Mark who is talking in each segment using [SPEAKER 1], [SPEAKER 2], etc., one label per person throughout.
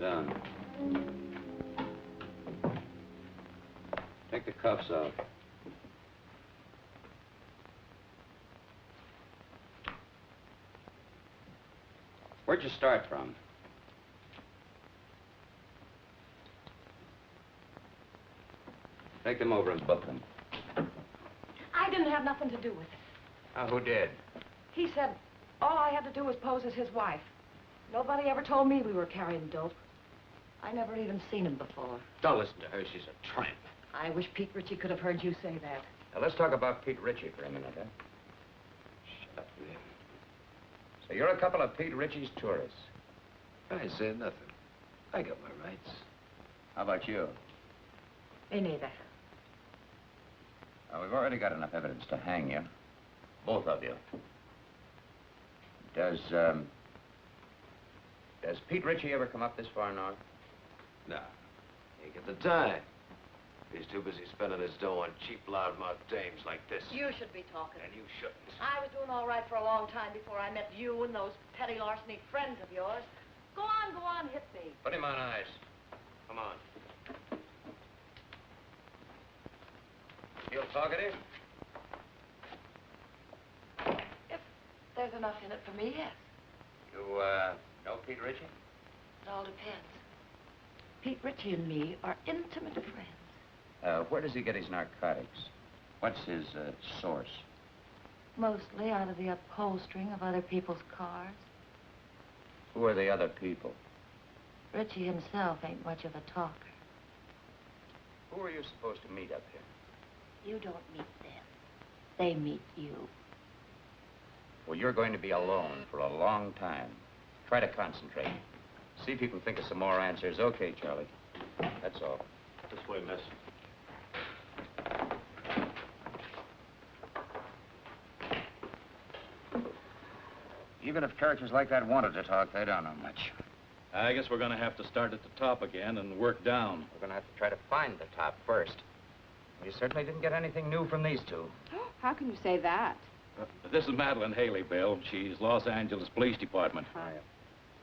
[SPEAKER 1] down. Take the cuffs off. Where'd you start from? Take them over and book them.
[SPEAKER 2] I didn't have nothing to do with it.
[SPEAKER 1] Who did?
[SPEAKER 2] He said all I had to do was pose as his wife. Nobody ever told me we were carrying dope. I never even seen him before.
[SPEAKER 1] Don't listen to her. She's a tramp.
[SPEAKER 2] I wish Pete Ritchie could have heard you say that.
[SPEAKER 1] Now, let's talk about Pete Ritchie for a minute, huh? Shut up, will you? So you're a couple of Pete Ritchie's tourists.
[SPEAKER 3] I say nothing. I got my rights.
[SPEAKER 1] How about you?
[SPEAKER 2] Me neither.
[SPEAKER 1] We've already got enough evidence to hang you. Both of you. Does Pete Ritchie ever come up this far north?
[SPEAKER 3] No. He ain't got the time. He's too busy spending his dough on cheap, loudmouth dames like this.
[SPEAKER 2] You should be talking.
[SPEAKER 3] And you shouldn't.
[SPEAKER 2] I was doing all right for a long time before I met you and those petty larceny friends of yours. Go on, hit me.
[SPEAKER 1] Put him on ice. Come on. Feel talkative?
[SPEAKER 2] If there's enough in it for me, yes.
[SPEAKER 1] You, know Pete Ritchie?
[SPEAKER 2] It all depends. Pete Ritchie and me are intimate friends.
[SPEAKER 1] Where does he get his narcotics? What's his, source?
[SPEAKER 2] Mostly out of the upholstering of other people's cars.
[SPEAKER 1] Who are the other people?
[SPEAKER 2] Ritchie himself ain't much of a talker.
[SPEAKER 1] Who are you supposed to meet up here?
[SPEAKER 2] You don't meet them. They meet you.
[SPEAKER 1] Well, you're going to be alone for a long time. Try to concentrate. See if you can think of some more answers. Okay, Charlie. That's all.
[SPEAKER 3] This way, miss.
[SPEAKER 1] Even if characters like that wanted to talk, they don't know much.
[SPEAKER 4] I guess we're going to have to start at the top again and work down.
[SPEAKER 1] We're going to have to try to find the top first. We certainly didn't get anything new from these two.
[SPEAKER 5] How can you say that?
[SPEAKER 4] This is Madeline Haley, Bill. She's Los Angeles Police Department.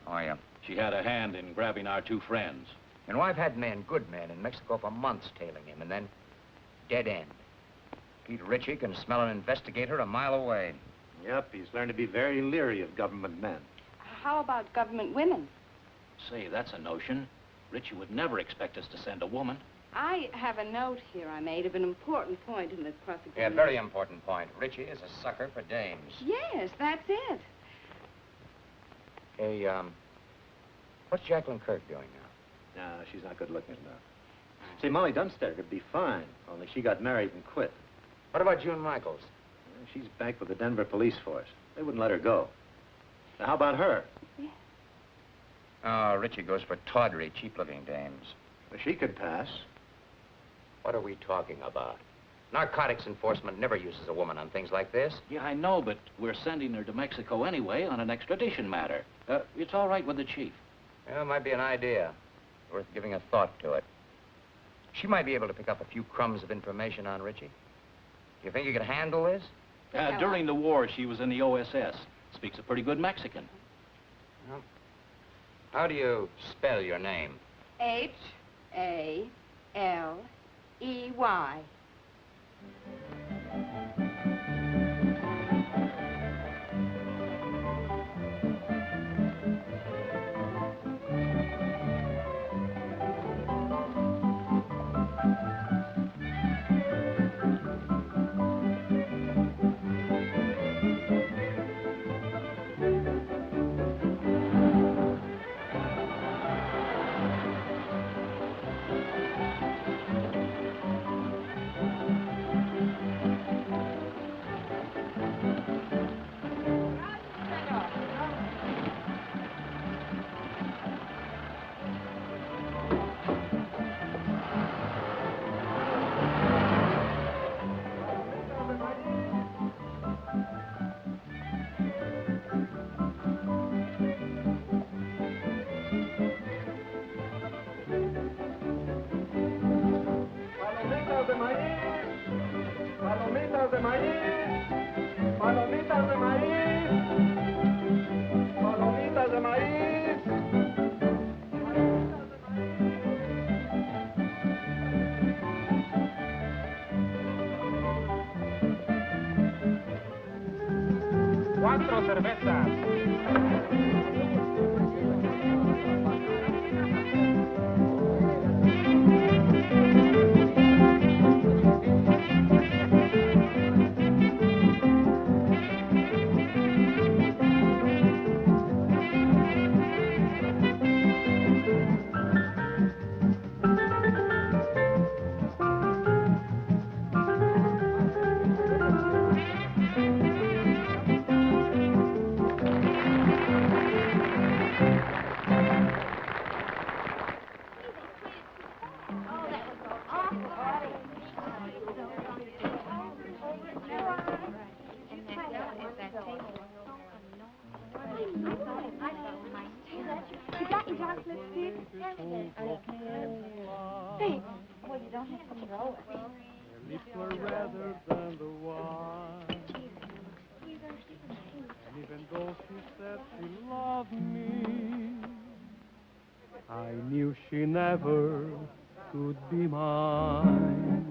[SPEAKER 1] Oh, yeah.
[SPEAKER 4] She had a hand in grabbing our two friends.
[SPEAKER 1] You know, I've had men, good men, in Mexico for months tailing him, and then dead end. Pete Ritchie can smell an investigator a mile away.
[SPEAKER 3] Yep, he's learned to be very leery of government men.
[SPEAKER 5] How about government women?
[SPEAKER 4] Say, that's a notion. Ritchie would never expect us to send a woman.
[SPEAKER 5] I have a note here I made of an important point in the prosecution.
[SPEAKER 1] Yeah, very important point. Ritchie is a sucker for dames.
[SPEAKER 5] Yes, that's it.
[SPEAKER 1] Hey, what's Jacqueline Kirk doing now?
[SPEAKER 3] No, she's not good looking enough. See, Molly Dunstedter could be fine, only she got married and quit.
[SPEAKER 1] What about June Michaels?
[SPEAKER 3] She's back with the Denver police force. They wouldn't let her go. Now, how about her?
[SPEAKER 5] Yeah.
[SPEAKER 1] Oh, Ritchie goes for tawdry, cheap-looking dames.
[SPEAKER 3] Well, she could pass.
[SPEAKER 1] What are we talking about? Narcotics enforcement never uses a woman on things like this.
[SPEAKER 4] Yeah, I know, but we're sending her to Mexico anyway on an extradition matter. It's all right with the chief.
[SPEAKER 1] Yeah, it might be an idea. Worth giving a thought to it. She might be able to pick up a few crumbs of information on Ritchie. You think you could handle this?
[SPEAKER 4] During the war, she was in the OSS. Speaks a pretty good Mexican.
[SPEAKER 1] Well, how do you spell your name?
[SPEAKER 5] Haley.
[SPEAKER 6] 4 cervezas.
[SPEAKER 7] You got your chocolate stick? Hey, well, you don't have to throw it.
[SPEAKER 8] Her lips were redder than the wine. And even though she said she loved me, I knew she never could be mine.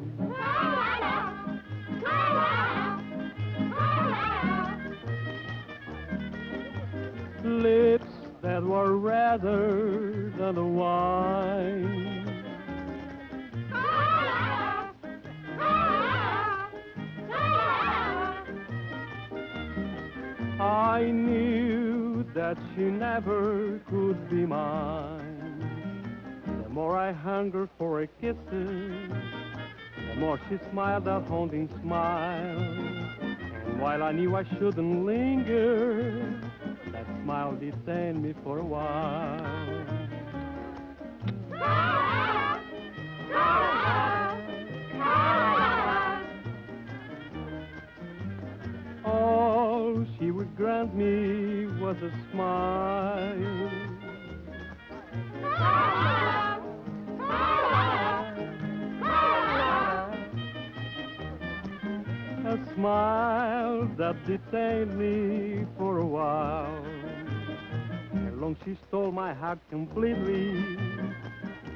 [SPEAKER 8] Lips that were redder than the wine. I knew that she never could be mine. The more I hungered for her kisses, the more she smiled that haunting smile. And while I knew I shouldn't linger, that smile detained me for a while. All she would grant me was a smile. A smile that detained me for a while. Ere long she stole my heart completely,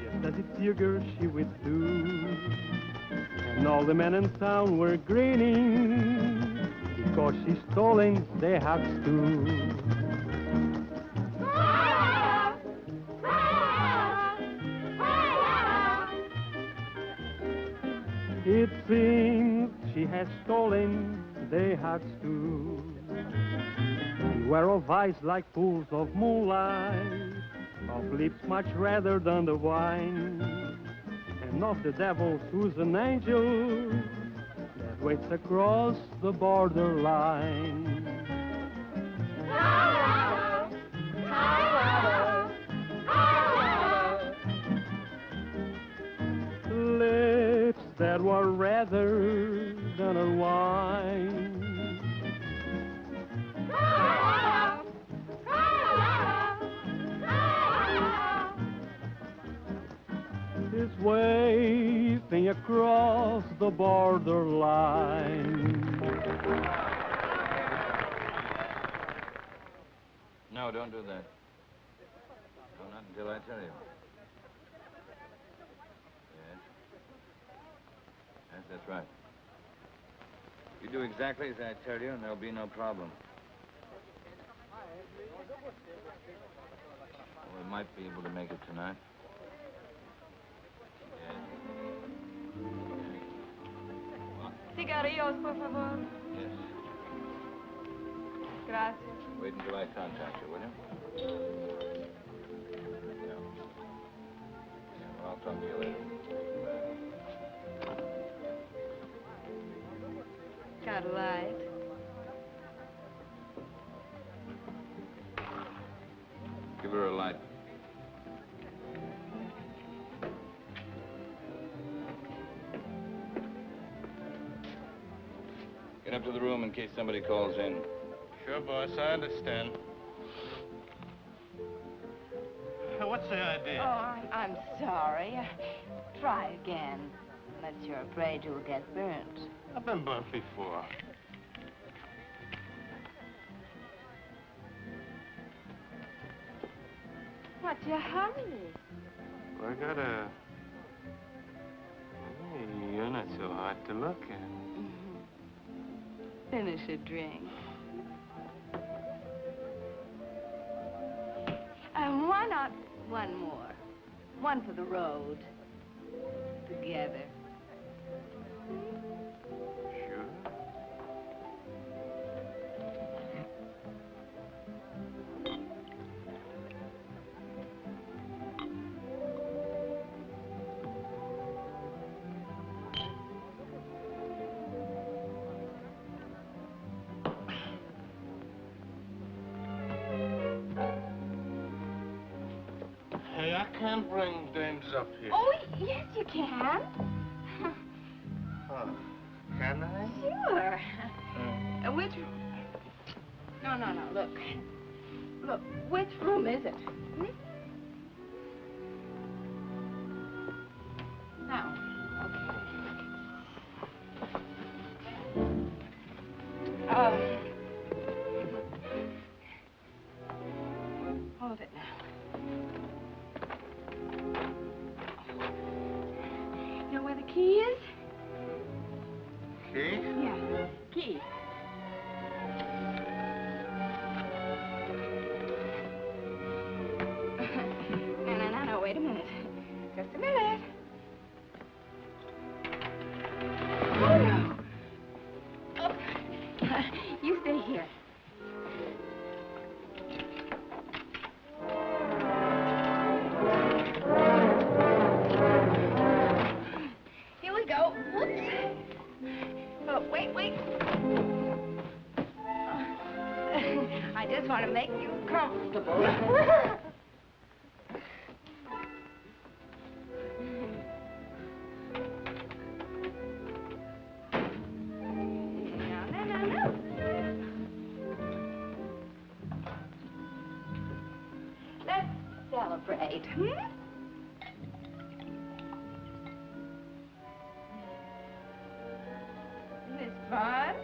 [SPEAKER 8] just as if figured she would do. And all the men in town were grinning, because she stolen their hearts too. It seems she has stolen their hearts too. Beware of eyes like pools of moonlight, of lips much redder than the wine, and of the devil who's an angel that waits across the borderline. Lips that were redder than a wine. Is waving across the borderline.
[SPEAKER 4] No, don't do that. No, not until I tell you. Yes. Yes, that's right. You do exactly as I tell you, and there'll be no problem. Well, we might be able to make it tonight.
[SPEAKER 5] Cigarrillos, por favor.
[SPEAKER 4] Yes.
[SPEAKER 5] Gracias.
[SPEAKER 4] Wait until I contact you, will you? Yeah. Well, I'll talk to you later.
[SPEAKER 5] Got a light?
[SPEAKER 4] Give her a light. Get up to the room in case somebody calls in.
[SPEAKER 6] Sure, boss, I understand. What's the idea?
[SPEAKER 5] Oh, I'm sorry. Try again. Unless you're afraid you'll get burnt.
[SPEAKER 6] I've been burnt before.
[SPEAKER 5] What's your hurry?
[SPEAKER 6] Well, I gotta... Hey, you're not so hard to look at.
[SPEAKER 5] Finish a drink. Why not one more? One for the road. Together.
[SPEAKER 6] Sure. Hey, I can't bring dames up here.
[SPEAKER 5] Oh, yes, you can.
[SPEAKER 6] Oh, can I?
[SPEAKER 5] Sure. Which... No, no, no, look. Look, which room is it? Hmm? Now, okay. Hold it now. You know where the key is?
[SPEAKER 6] Key?
[SPEAKER 5] Yeah, key. No, wait a minute. Just a minute. Oh, no. Oh. You stay here. Here we go. Whoops. Oh, wait. I just want to make you comfortable. No. Let's celebrate, hmm? Isn't this fun?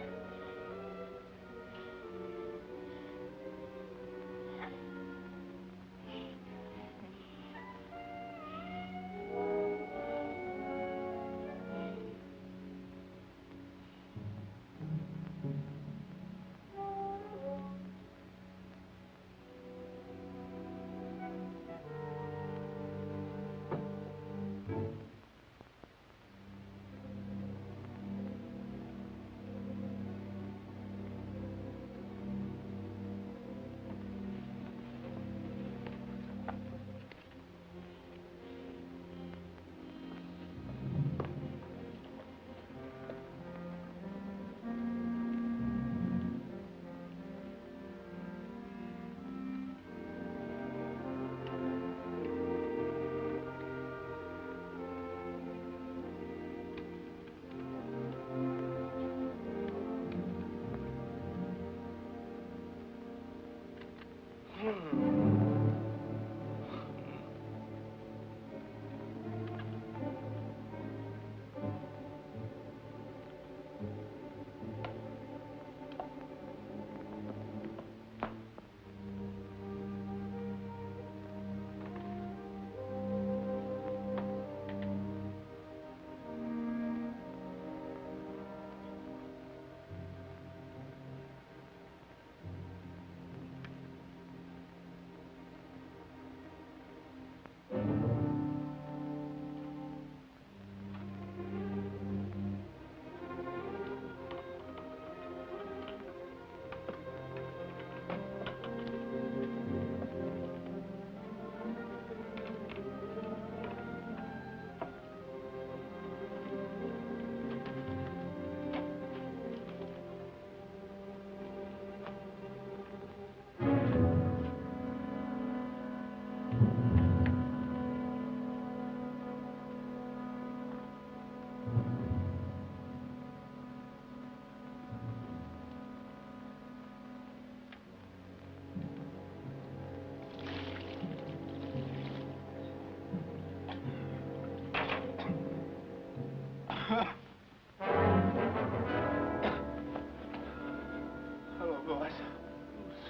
[SPEAKER 6] Hello, boys.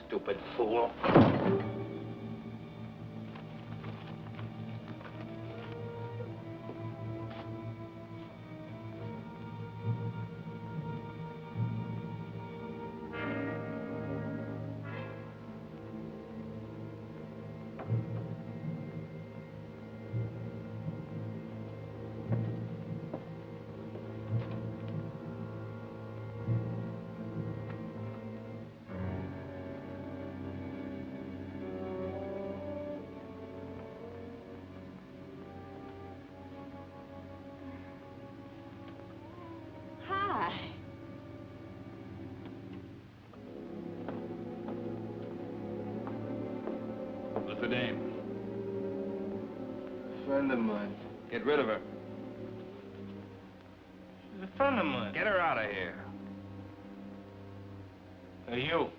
[SPEAKER 6] Stupid fool.
[SPEAKER 4] dame?
[SPEAKER 6] A friend of mine.
[SPEAKER 4] Get rid of her.
[SPEAKER 6] She's a friend of mine.
[SPEAKER 4] Get her out of here.
[SPEAKER 6] Hey, you.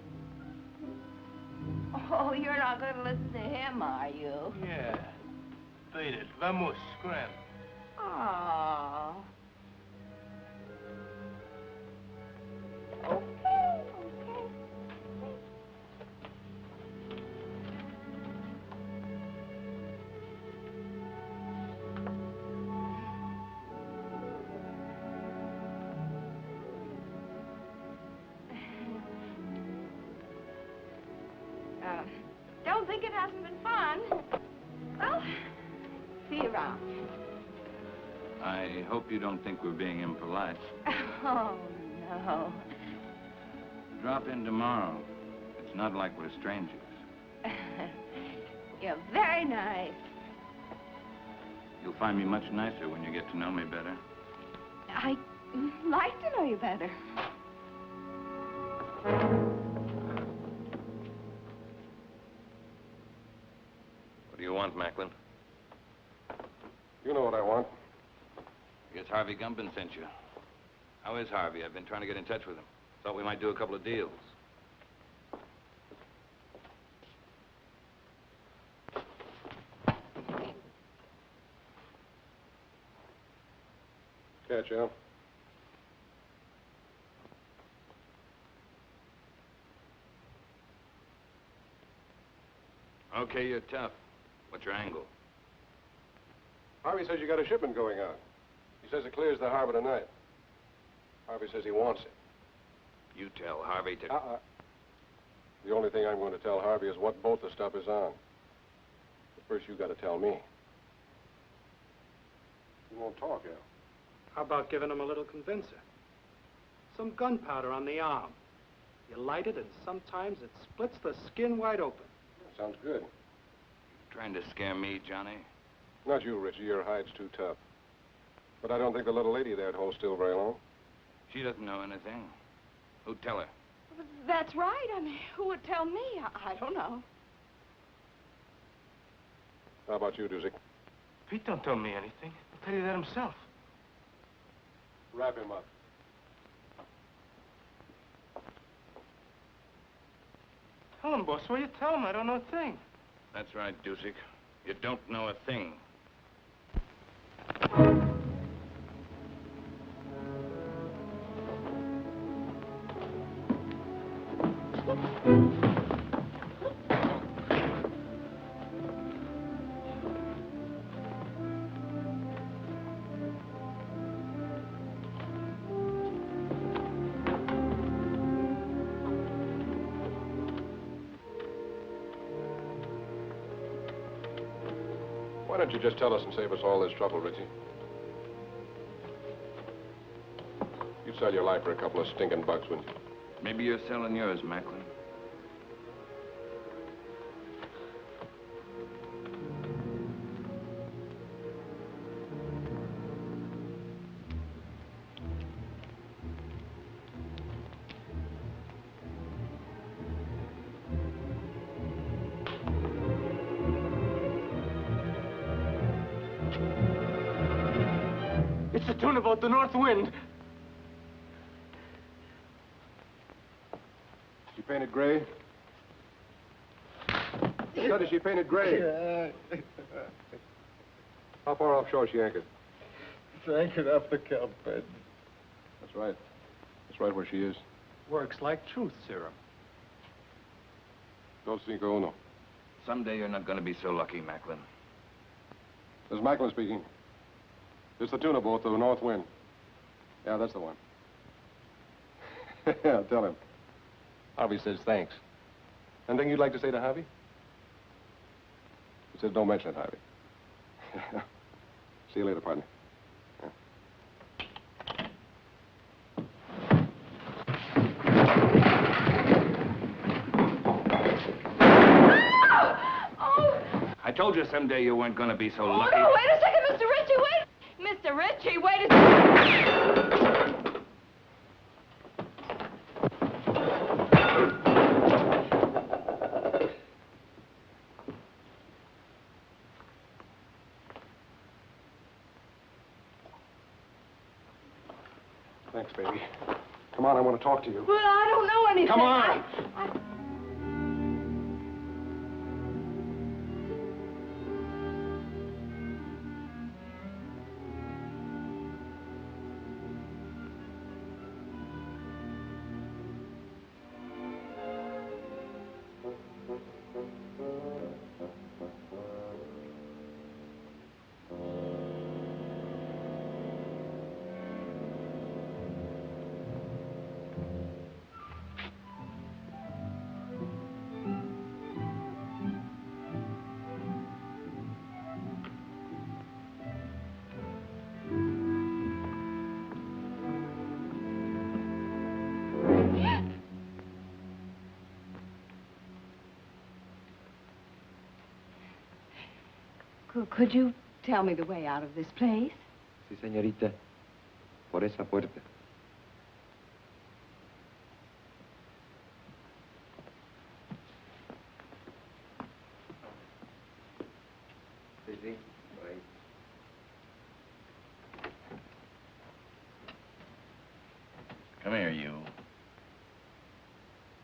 [SPEAKER 5] Oh, you're not going to listen to him, are you?
[SPEAKER 6] Yeah. Beat it. Vamos, scram.
[SPEAKER 5] Oh. Okay. Don't think it hasn't been fun. Well, see you around.
[SPEAKER 4] I hope you don't think we're being impolite.
[SPEAKER 5] Oh, no.
[SPEAKER 4] Drop in tomorrow. It's not like we're strangers.
[SPEAKER 5] You're very nice.
[SPEAKER 4] You'll find me much nicer when you get to know me better.
[SPEAKER 5] I'd like to know you better.
[SPEAKER 3] What do you want, Macklin?
[SPEAKER 9] You know what I want.
[SPEAKER 4] I guess Harvey Gumpin sent you. How is Harvey? I've been trying to get in touch with him. Thought we might do a couple of deals.
[SPEAKER 9] Catch you.
[SPEAKER 4] Okay, you're tough. What's your angle?
[SPEAKER 9] Harvey says you got a shipment going out. He says it clears the harbor tonight. Harvey says he wants it.
[SPEAKER 4] You tell Harvey to...
[SPEAKER 9] The only thing I'm going to tell Harvey is what boat the stuff is on. But first, you got to tell me. You won't talk, Al.
[SPEAKER 8] How about giving him a little convincer? Some gunpowder on the arm. You light it, and sometimes it splits the skin wide open.
[SPEAKER 9] Sounds good.
[SPEAKER 4] Trying to scare me, Johnny?
[SPEAKER 9] Not you, Richie. Your hide's too tough. But I don't think the little lady there'd hold still very long.
[SPEAKER 4] She doesn't know anything. Who'd tell her?
[SPEAKER 5] That's right. I mean, who would tell me? I don't know.
[SPEAKER 9] How about you, Doozy?
[SPEAKER 6] Pete don't tell me anything. He'll tell you that himself.
[SPEAKER 9] Wrap him up.
[SPEAKER 6] Tell him, boss. What you tell him? I don't know a thing.
[SPEAKER 4] That's right, Dusik. You don't know a thing.
[SPEAKER 9] Why don't you just tell us and save us all this trouble, Richie? You'd sell your life for a couple of stinking bucks, wouldn't you?
[SPEAKER 4] Maybe you're selling yours, Macklin.
[SPEAKER 6] It's the tune about the north wind.
[SPEAKER 9] She painted gray? Said she painted gray.
[SPEAKER 6] Yeah.
[SPEAKER 9] How far offshore is she anchored?
[SPEAKER 6] It's anchored off the kelp bed.
[SPEAKER 9] That's right. That's right where she is.
[SPEAKER 8] Works like truth serum.
[SPEAKER 9] Dos cinco uno.
[SPEAKER 4] Someday you're not going to be so lucky, Macklin.
[SPEAKER 9] This is Macklin speaking. It's the tuna boat, the North Wind. Yeah, that's the one. Yeah, tell him. Harvey says thanks. Anything you'd like to say to Harvey? He says don't mention it, Harvey. See you later, partner. Yeah.
[SPEAKER 4] I told you someday you weren't going to be so
[SPEAKER 5] Oh,
[SPEAKER 4] lucky.
[SPEAKER 5] no, wait a second, Mr. Ritchie, wait! Mr. Ritchie, wait a second!
[SPEAKER 9] Thanks, baby. Come on, I want to talk to you.
[SPEAKER 5] Well, I don't know anything.
[SPEAKER 9] Come on!
[SPEAKER 5] Could you tell me the way out of this place?
[SPEAKER 10] Sí, señorita. Por esa puerta. Sí, sí, por ahí.
[SPEAKER 1] Come here, you.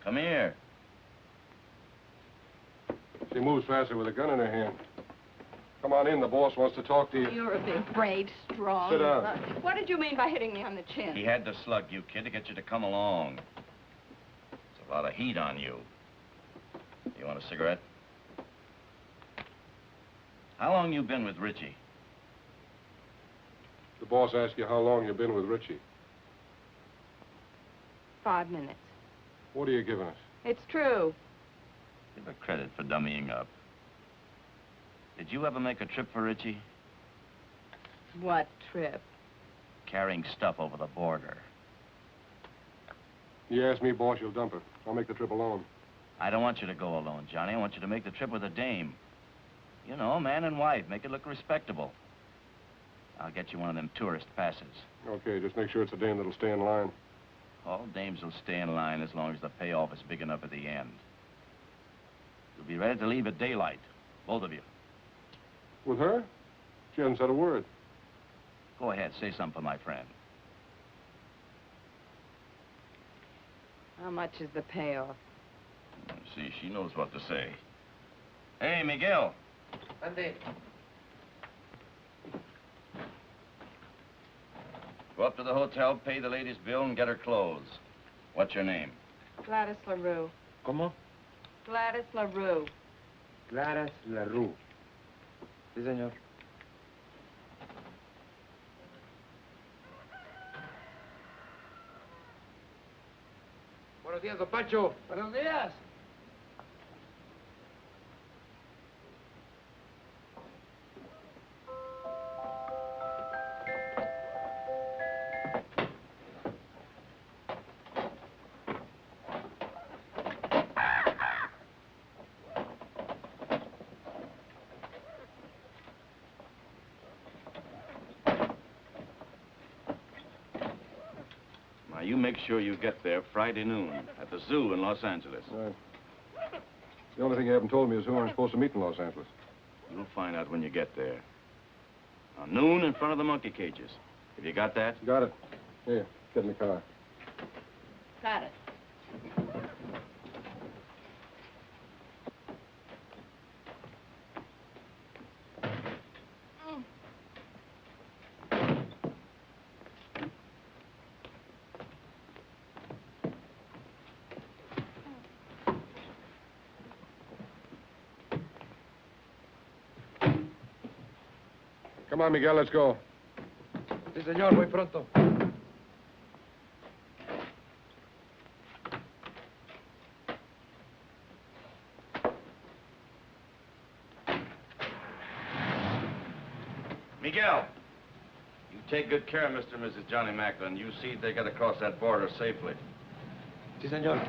[SPEAKER 1] Come here.
[SPEAKER 9] She moves faster with a gun in her hand. Come on in, the boss wants to talk to you.
[SPEAKER 5] You're a big, brave, strong...
[SPEAKER 9] Sit down.
[SPEAKER 5] What did you mean by hitting me on the chin?
[SPEAKER 1] He had to slug you, kid, to get you to come along. There's a lot of heat on you. You want a cigarette? How long you been with Richie?
[SPEAKER 9] The boss asked you how long you've been with Richie.
[SPEAKER 5] 5 minutes.
[SPEAKER 9] What are you giving us?
[SPEAKER 5] It's true.
[SPEAKER 1] Give her credit for dummying up. Did you ever make a trip for Richie?
[SPEAKER 5] What trip?
[SPEAKER 1] Carrying stuff over the border.
[SPEAKER 9] You ask me, boss, you'll dump her. I'll make the trip alone.
[SPEAKER 1] I don't want you to go alone, Johnny. I want you to make the trip with a dame. You know, man and wife. Make it look respectable. I'll get you one of them tourist passes.
[SPEAKER 9] Okay, just make sure it's a dame that'll stay in line.
[SPEAKER 1] All dames will stay in line as long as the payoff is big enough at the end. You'll be ready to leave at daylight, both of you.
[SPEAKER 9] With her? She hasn't said a word.
[SPEAKER 1] Go ahead, say something for my friend.
[SPEAKER 5] How much is the payoff?
[SPEAKER 1] See, she knows what to say. Hey, Miguel.
[SPEAKER 10] Ande.
[SPEAKER 1] Go up to the hotel, pay the lady's bill, and get her clothes. What's your name?
[SPEAKER 5] Gladys LaRue.
[SPEAKER 10] ¿Cómo?
[SPEAKER 5] Gladys LaRue.
[SPEAKER 10] Claras LaRue. Sí, señor. Buenos días, don Pancho.
[SPEAKER 3] Buenos días.
[SPEAKER 1] Now, you make sure you get there Friday noon at the zoo in Los Angeles.
[SPEAKER 9] Right. The only thing you haven't told me is who I'm supposed to meet in Los Angeles.
[SPEAKER 1] You'll find out when you get there. Now, noon in front of the monkey cages. Have you got that?
[SPEAKER 9] Got it. Here, get in the car.
[SPEAKER 5] Got it.
[SPEAKER 9] Come on, Miguel, let's go.
[SPEAKER 10] Sí, señor, muy pronto.
[SPEAKER 1] Miguel, you take good care of Mr. and Mrs. Johnny Macklin. You see they get across that border safely.
[SPEAKER 10] Sí, señor.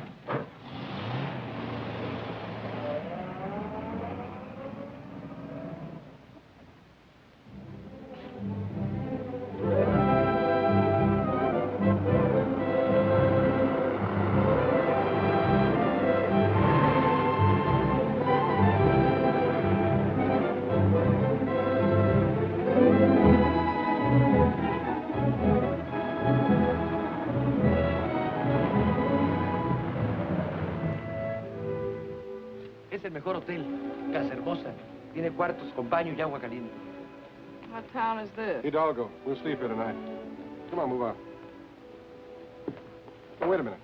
[SPEAKER 10] Es el mejor hotel. Casa hermosa. Tiene cuartos con baño y agua caliente.
[SPEAKER 5] What town is this?
[SPEAKER 9] Hidalgo. We'll sleep here tonight. Come on, move on. Oh, wait a minute.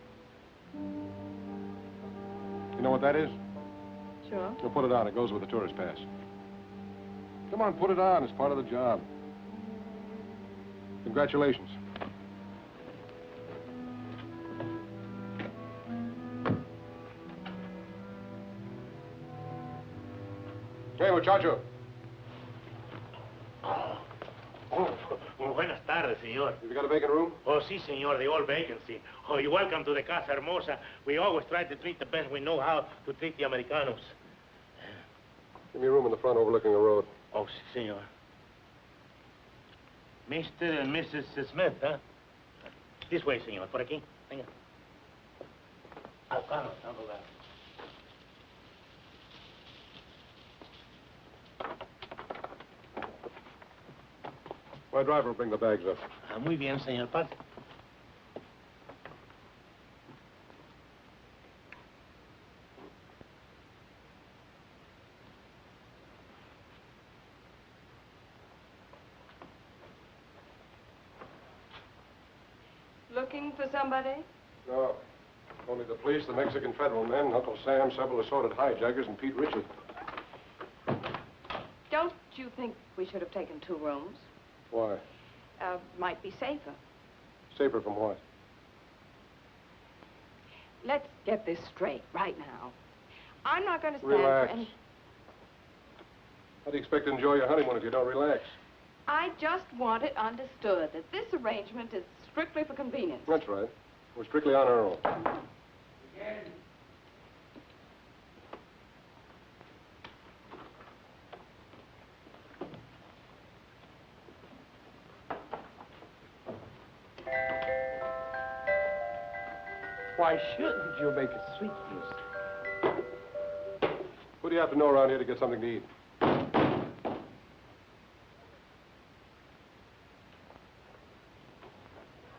[SPEAKER 9] You know what that is?
[SPEAKER 5] Sure.
[SPEAKER 9] Well, put it on. It goes with the tourist pass. Come on, put it on. It's part of the job. Congratulations. Hey, muchacho.
[SPEAKER 6] Buenas tardes, señor.
[SPEAKER 9] Have you got a vacant room?
[SPEAKER 6] Oh, sí, señor, the old vacancy. Oh, you're welcome to the Casa Hermosa. We always try to treat the best we know how to treat the Americanos.
[SPEAKER 9] Give me a room in the front overlooking the road.
[SPEAKER 6] Oh, sí, señor. Mr. and Mrs. Smith, huh? This way, señor. Por aquí. Venga. Oh, come on, go back.
[SPEAKER 9] My driver will bring the bags up.
[SPEAKER 6] Ah, muy bien, señor. Pase.
[SPEAKER 2] Looking for somebody?
[SPEAKER 9] No. Only the police, the Mexican federal men, Uncle Sam, several assorted hijackers, and Pete Ritchie.
[SPEAKER 5] Don't you think we should have taken 2 rooms?
[SPEAKER 9] Why?
[SPEAKER 5] Might be safer.
[SPEAKER 9] Safer from what?
[SPEAKER 5] Let's get this straight right now. I'm not going to stand
[SPEAKER 9] Relax.
[SPEAKER 5] for any...
[SPEAKER 9] How do you expect to enjoy your honeymoon if you don't relax?
[SPEAKER 5] I just want it understood that this arrangement is strictly for convenience.
[SPEAKER 9] That's right. We're strictly on our own.
[SPEAKER 10] Why shouldn't you make a sweet music?
[SPEAKER 9] Who do you have to know around here to get something to eat?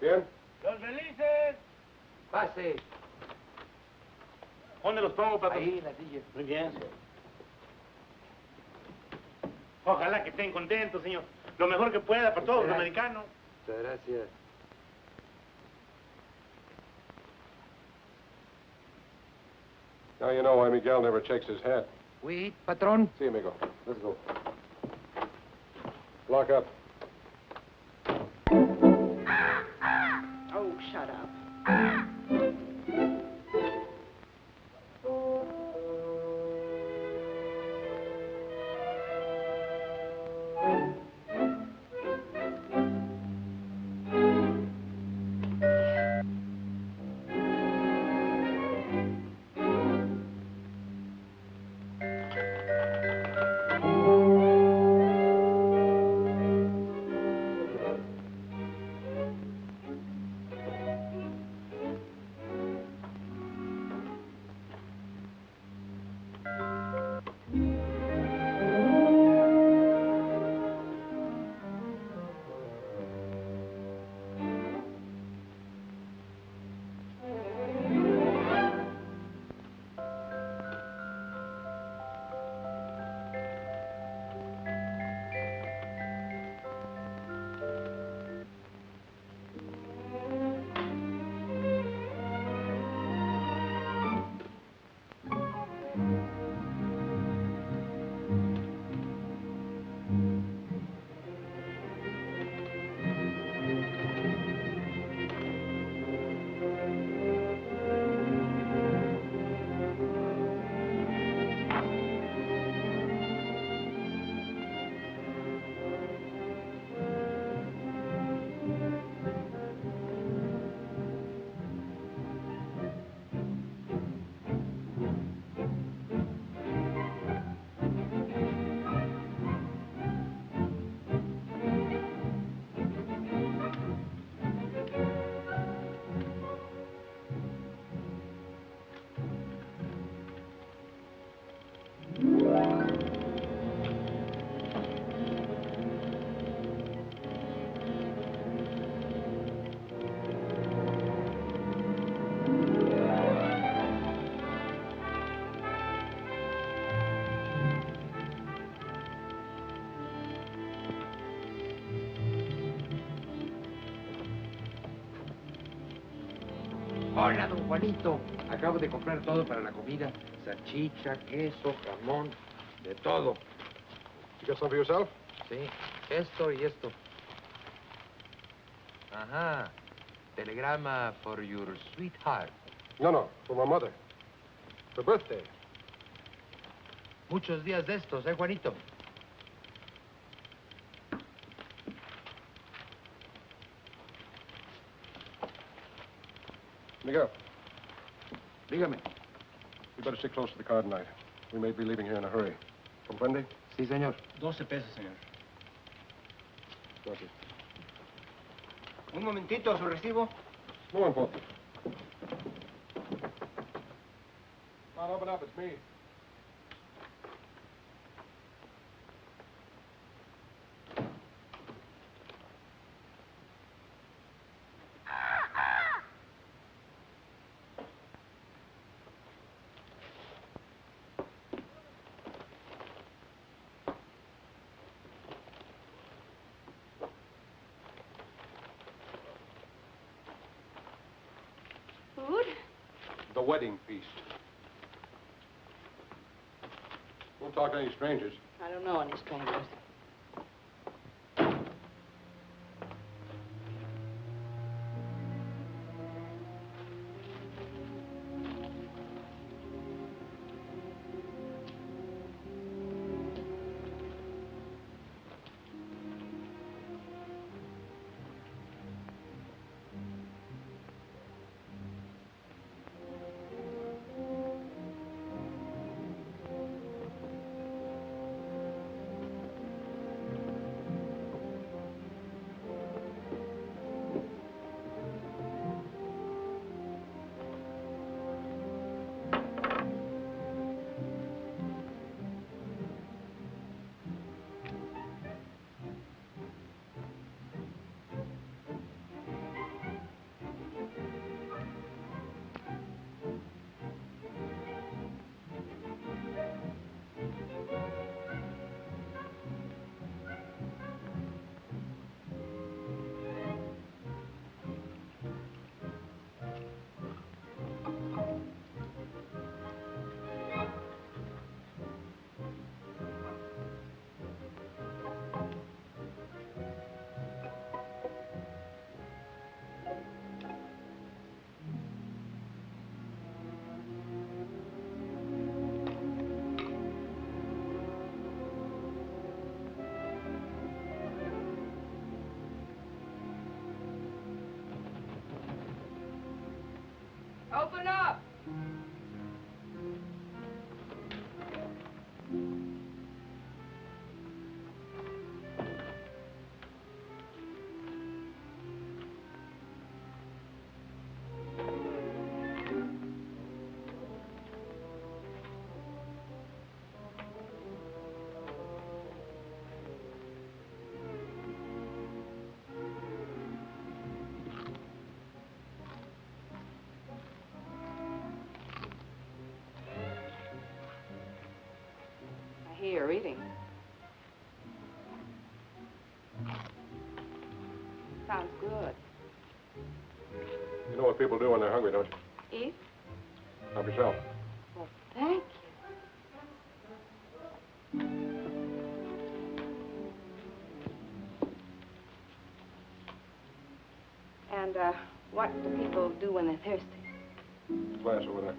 [SPEAKER 9] Bien?
[SPEAKER 6] Los felices.
[SPEAKER 10] Pase.
[SPEAKER 6] ¿Dónde los pongo, patrón?
[SPEAKER 10] Ahí, en la silla.
[SPEAKER 6] Muy bien. Ojalá que estén contentos, señor. Lo mejor que pueda para todos los americanos.
[SPEAKER 10] Muchas gracias.
[SPEAKER 9] Now you know why Miguel never checks his hat.
[SPEAKER 10] Oui, patron.
[SPEAKER 9] See, amigo. Let's go. Lock up.
[SPEAKER 5] Oh, shut up.
[SPEAKER 10] Hola, don Juanito. Acabo de comprar todo para la comida. Salchicha, queso, jamón, de todo.
[SPEAKER 9] You got some for yourself?
[SPEAKER 10] Sí, esto y esto. Ajá. Telegrama for your sweetheart.
[SPEAKER 9] No, for my mother. Her birthday.
[SPEAKER 10] Muchos días de estos, Juanito?
[SPEAKER 9] Miguel,
[SPEAKER 10] Dígame.
[SPEAKER 9] you better stick close to the car tonight. We may be leaving here in a hurry. Comprende?
[SPEAKER 10] Sí, señor.
[SPEAKER 6] 12 pesos, señor.
[SPEAKER 9] Gracias.
[SPEAKER 6] Un momentito, su recibo.
[SPEAKER 9] No important. Come on, open up. It's me.
[SPEAKER 5] Food?
[SPEAKER 9] The wedding feast. Don't talk to any strangers.
[SPEAKER 5] I don't know any strangers. Open up! I hear you're eating. Sounds good.
[SPEAKER 9] You know what people do when they're hungry, don't you?
[SPEAKER 5] Eat?
[SPEAKER 9] Help yourself.
[SPEAKER 5] Well, thank you. And, what do people do when they're thirsty?
[SPEAKER 9] Glass over there.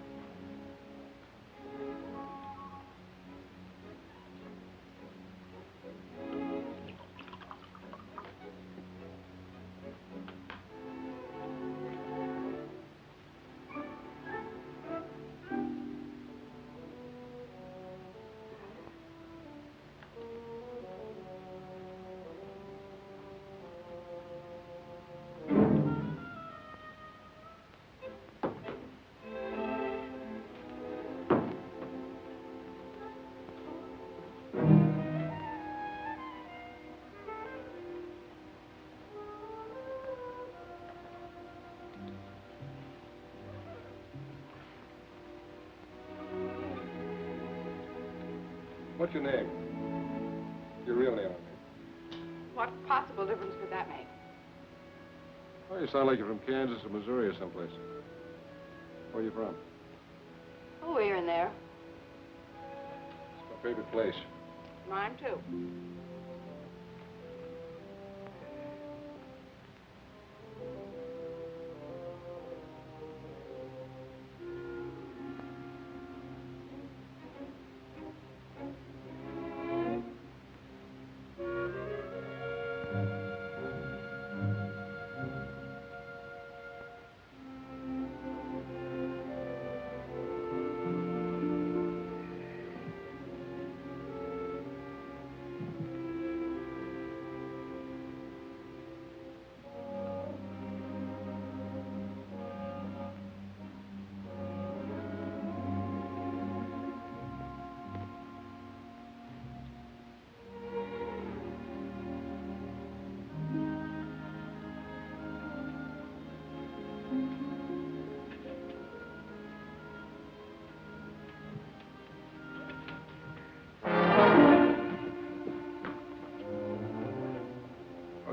[SPEAKER 9] What's your name? Your real name, I mean.
[SPEAKER 5] What possible difference could that make?
[SPEAKER 9] Oh, you sound like you're from Kansas or Missouri or someplace. Where are you from?
[SPEAKER 5] Oh, here and there.
[SPEAKER 9] It's my favorite place.
[SPEAKER 5] Mine, too.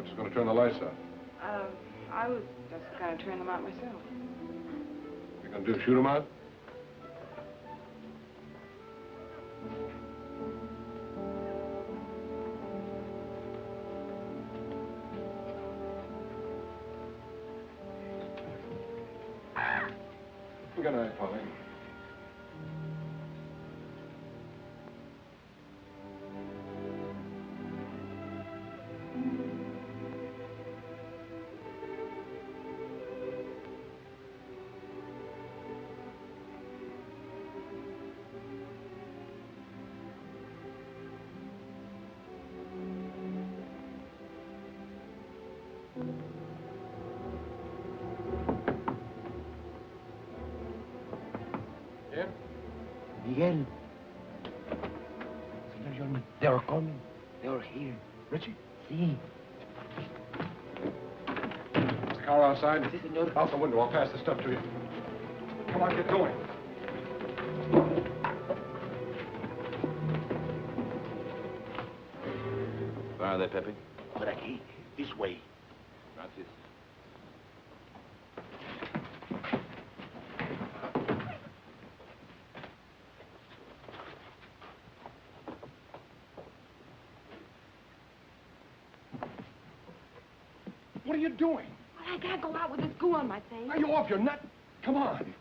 [SPEAKER 9] Just going to turn the lights out.
[SPEAKER 5] I was just going to turn them out myself.
[SPEAKER 9] You're going to shoot them out? Good night, Polly. Yeah?
[SPEAKER 10] Miguel. Senor Johnny, they are coming. They are here.
[SPEAKER 9] Richie?
[SPEAKER 10] See.
[SPEAKER 9] Is the car outside?
[SPEAKER 10] Si, senor.
[SPEAKER 9] Out the window. I'll pass the stuff to you. Come on, get going.
[SPEAKER 3] Where are they, Pepe?
[SPEAKER 6] Por aquí. This way.
[SPEAKER 3] Gracias.
[SPEAKER 9] What are you doing?
[SPEAKER 2] Well, I can't go out with this goo on my face.
[SPEAKER 9] Are you off your nut? Come on.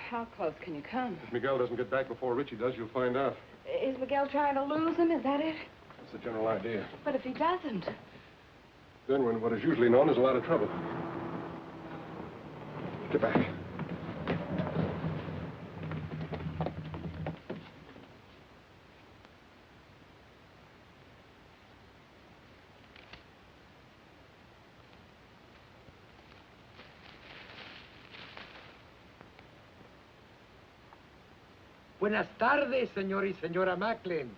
[SPEAKER 5] How close can you come?
[SPEAKER 9] If Miguel doesn't get back before Richie does, you'll find out.
[SPEAKER 5] Is Miguel trying to lose him? Is that it?
[SPEAKER 9] That's the general idea.
[SPEAKER 5] But if he doesn't?
[SPEAKER 9] Then we're in what is usually known as a lot of trouble. Get back.
[SPEAKER 10] Buenas tardes, señor y señora Macklin.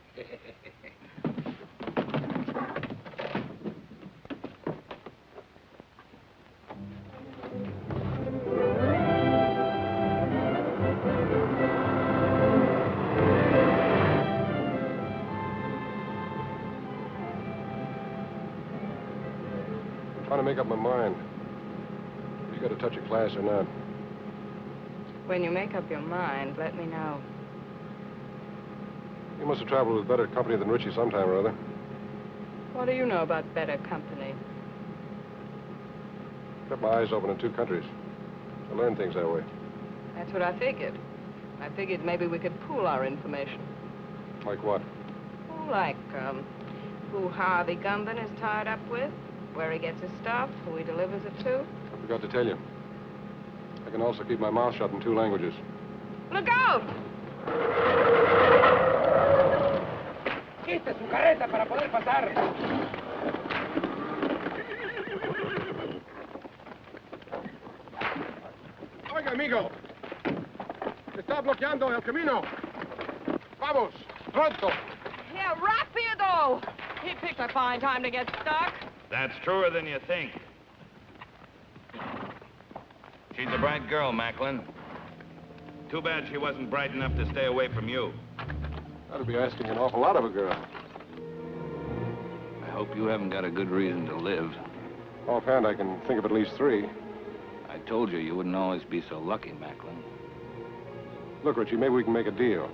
[SPEAKER 9] I'm trying to make up my mind. You got a touch of class or not?
[SPEAKER 5] When you make up your mind, let me know.
[SPEAKER 9] You must have traveled with better company than Richie sometime or other.
[SPEAKER 5] What do you know about better company?
[SPEAKER 9] Kept my eyes open in two countries. I learned things that way.
[SPEAKER 5] That's what I figured. I figured maybe we could pool our information.
[SPEAKER 9] Like what?
[SPEAKER 5] Like, who Harvey Gumben is tied up with, where he gets his stuff, who he delivers it to.
[SPEAKER 9] I forgot to tell you. I can also keep my mouth shut in two languages.
[SPEAKER 5] Look out!
[SPEAKER 10] Quite su carreta para poder pasar.
[SPEAKER 9] Oiga, amigo. bloqueando el camino. Vamos, pronto.
[SPEAKER 2] Yeah, rapido! He picked a fine time to get stuck.
[SPEAKER 4] That's truer than you think. She's a bright girl, Macklin. Too bad she wasn't bright enough to stay away from you.
[SPEAKER 9] That'd be asking an awful lot of a girl.
[SPEAKER 4] I hope you haven't got a good reason to live.
[SPEAKER 9] Offhand, I can think of at least 3.
[SPEAKER 4] I told you wouldn't always be so lucky, Macklin.
[SPEAKER 9] Look, Richie, maybe we can make a deal.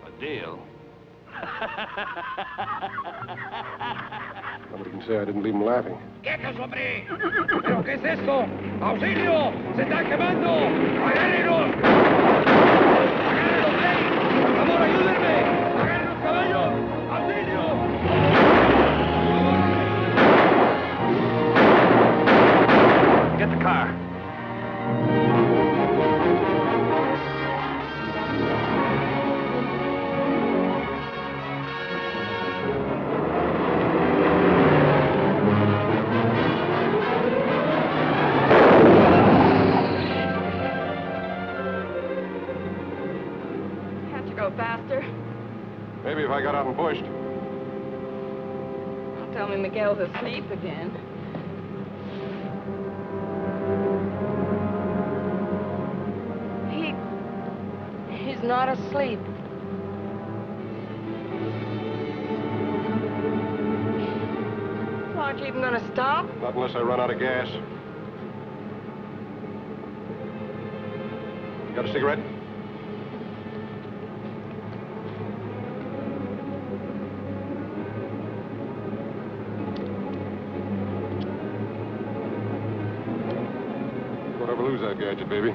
[SPEAKER 4] A deal?
[SPEAKER 9] Nobody can say I didn't leave him laughing.
[SPEAKER 10] ¡Quietos, hombre! ¿Pero qué es esto? ¡Auxilio! ¡Se está quemando! ¡Agárrenlos! ¡Agárrenlos, hey! ¡Por favor, ayúdenme! ¡Agarren los caballos! ¡Auxilio!
[SPEAKER 4] Get the car.
[SPEAKER 2] Can't you go faster?
[SPEAKER 9] Maybe if I got out and pushed.
[SPEAKER 2] Don't tell me Miguel's asleep again. He's not asleep. Aren't you even gonna stop?
[SPEAKER 9] Not unless I run out of gas. Got a cigarette? Don't ever lose that gadget, baby.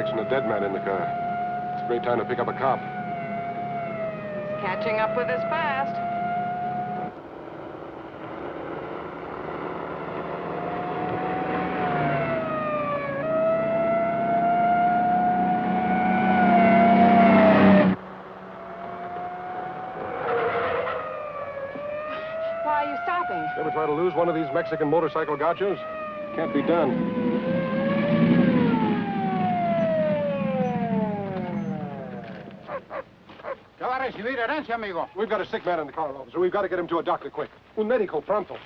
[SPEAKER 9] And a dead man in the car. It's a great time to pick up a cop.
[SPEAKER 2] He's catching up with us fast. Why are you stopping?
[SPEAKER 9] Ever try to lose one of these Mexican motorcycle gauchos? Can't be done. We've got a sick man in the car, officer. We've got to get him to a doctor quick. Un médico pronto.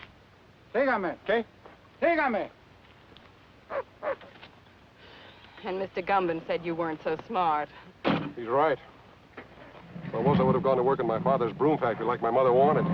[SPEAKER 10] Sígame.
[SPEAKER 9] Okay?
[SPEAKER 10] Sígame.
[SPEAKER 2] And Mr. Gumban said you weren't so smart.
[SPEAKER 9] He's right. If I was, I would have gone to work in my father's broom factory like my mother wanted.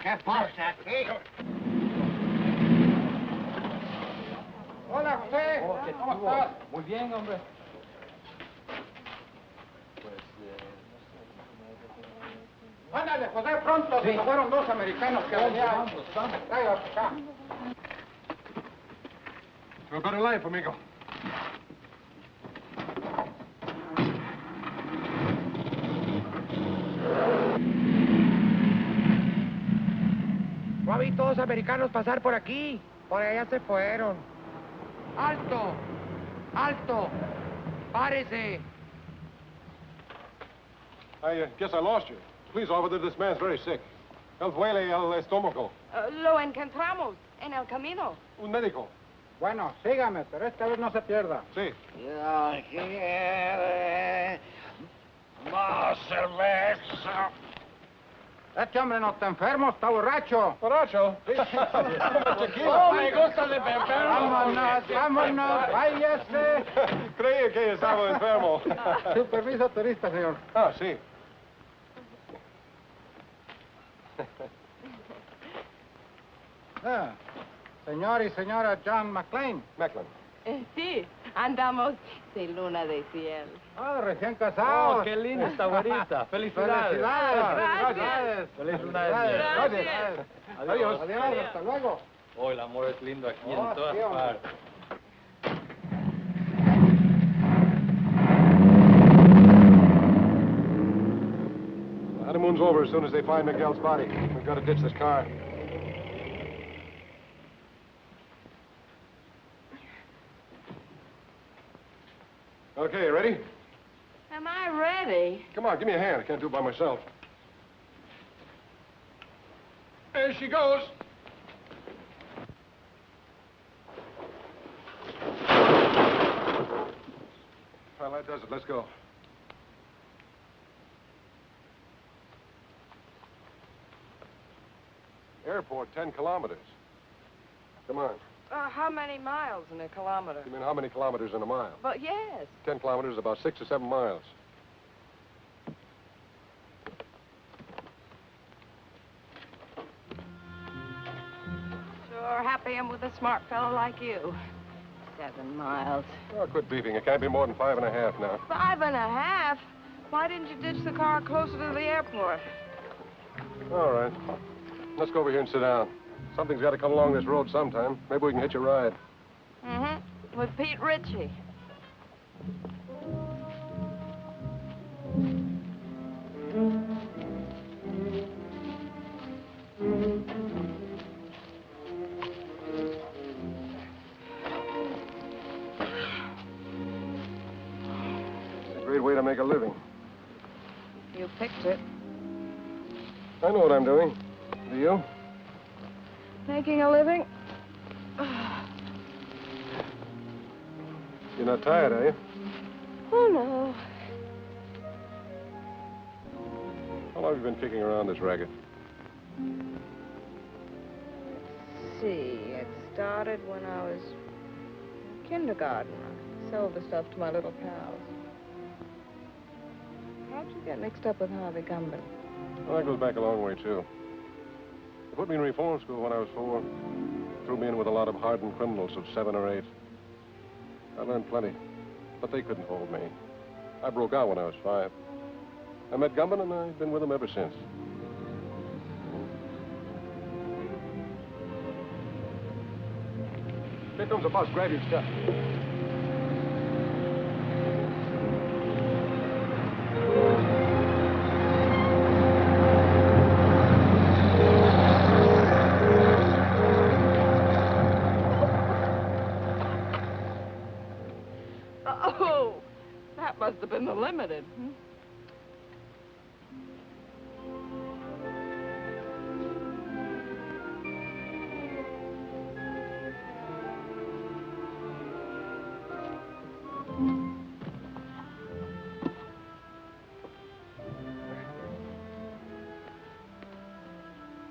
[SPEAKER 10] ¿Qué pasa aquí? Hola, José. ¿Cómo estás?
[SPEAKER 11] Muy bien, hombre.
[SPEAKER 10] Ándale, José, pronto. Sí. Fueron 2 americanos que venían. Tráigalos acá.
[SPEAKER 9] To a better life, amigo.
[SPEAKER 10] No vi todos americanos pasar por aquí. Por allá se fueron. ¡Alto! ¡Alto! ¡Párese!
[SPEAKER 9] I guess I lost you. Please, officer, this man's very sick. Él duele el estómago.
[SPEAKER 5] Lo encontramos en el camino.
[SPEAKER 9] Un médico.
[SPEAKER 11] Bueno, sígame, pero esta vez no se pierda.
[SPEAKER 9] Sí.
[SPEAKER 10] Ya quiere más cerveza.
[SPEAKER 11] Este hombre no está enfermo, está borracho.
[SPEAKER 9] ¿Borracho?
[SPEAKER 10] Oh, me gusta de beber.
[SPEAKER 11] Vámonos, vámonos, váyase.
[SPEAKER 9] Creía que estaba enfermo.
[SPEAKER 11] Su permiso turista, señor.
[SPEAKER 9] Ah, sí.
[SPEAKER 11] Ah, señor y señora John McLean.
[SPEAKER 9] Macklin.
[SPEAKER 5] Sí, andamos sin luna de cielo.
[SPEAKER 11] Ah, recién casados.
[SPEAKER 4] Oh, qué linda esta güerita. Felicidades.
[SPEAKER 11] Felicidades.
[SPEAKER 4] Feliz luna de miel.
[SPEAKER 11] Gracias.
[SPEAKER 4] Adiós.
[SPEAKER 11] Adiós, hasta luego.
[SPEAKER 4] Oh, el amor es lindo aquí
[SPEAKER 11] Oh,
[SPEAKER 4] en todas
[SPEAKER 11] sí, hombre.
[SPEAKER 4] partes.
[SPEAKER 9] The honeymoon's over as soon as they find Miguel's body. We've got to ditch this car. Okay, ready?
[SPEAKER 5] Am I ready?
[SPEAKER 9] Come on, give me a hand. I can't do it by myself. There she goes. Well, that does it. Let's go. Airport, 10 kilometers. Come on.
[SPEAKER 5] How many miles in a kilometer?
[SPEAKER 9] You mean how many kilometers in a mile?
[SPEAKER 5] But yes.
[SPEAKER 9] 10 kilometers, about 6 or 7 miles.
[SPEAKER 5] Sure happy I'm with a smart fellow like you. 7 miles.
[SPEAKER 9] Oh, quit beefing. It can't be more than 5.5 now.
[SPEAKER 5] 5.5? Why didn't you ditch the car closer to the airport?
[SPEAKER 9] All right. Let's go over here and sit down. Something's got to come along this road sometime. Maybe we can hitch a ride.
[SPEAKER 5] Mm-hmm. With Pete Ritchie.
[SPEAKER 9] It's a great way to make a living.
[SPEAKER 5] You picked it.
[SPEAKER 9] I know what I'm doing. Do you?
[SPEAKER 5] Making a living?
[SPEAKER 9] You're not tired, are you?
[SPEAKER 5] Oh, no.
[SPEAKER 9] How long have you been kicking around this racket?
[SPEAKER 5] Let's see. It started when I was in kindergarten. I sold the stuff to my little pals. How'd you get mixed up with Harvey Gumby?
[SPEAKER 9] Well, that goes back a long way, too. They put me in reform school when I was 4. Threw me in with a lot of hardened criminals of 7 or 8. I learned plenty, but they couldn't hold me. I broke out when I was 5. I met Gumby, and I've been with him ever since. Here comes a bus. Grab your stuff.
[SPEAKER 5] Oh, that must have been the limited.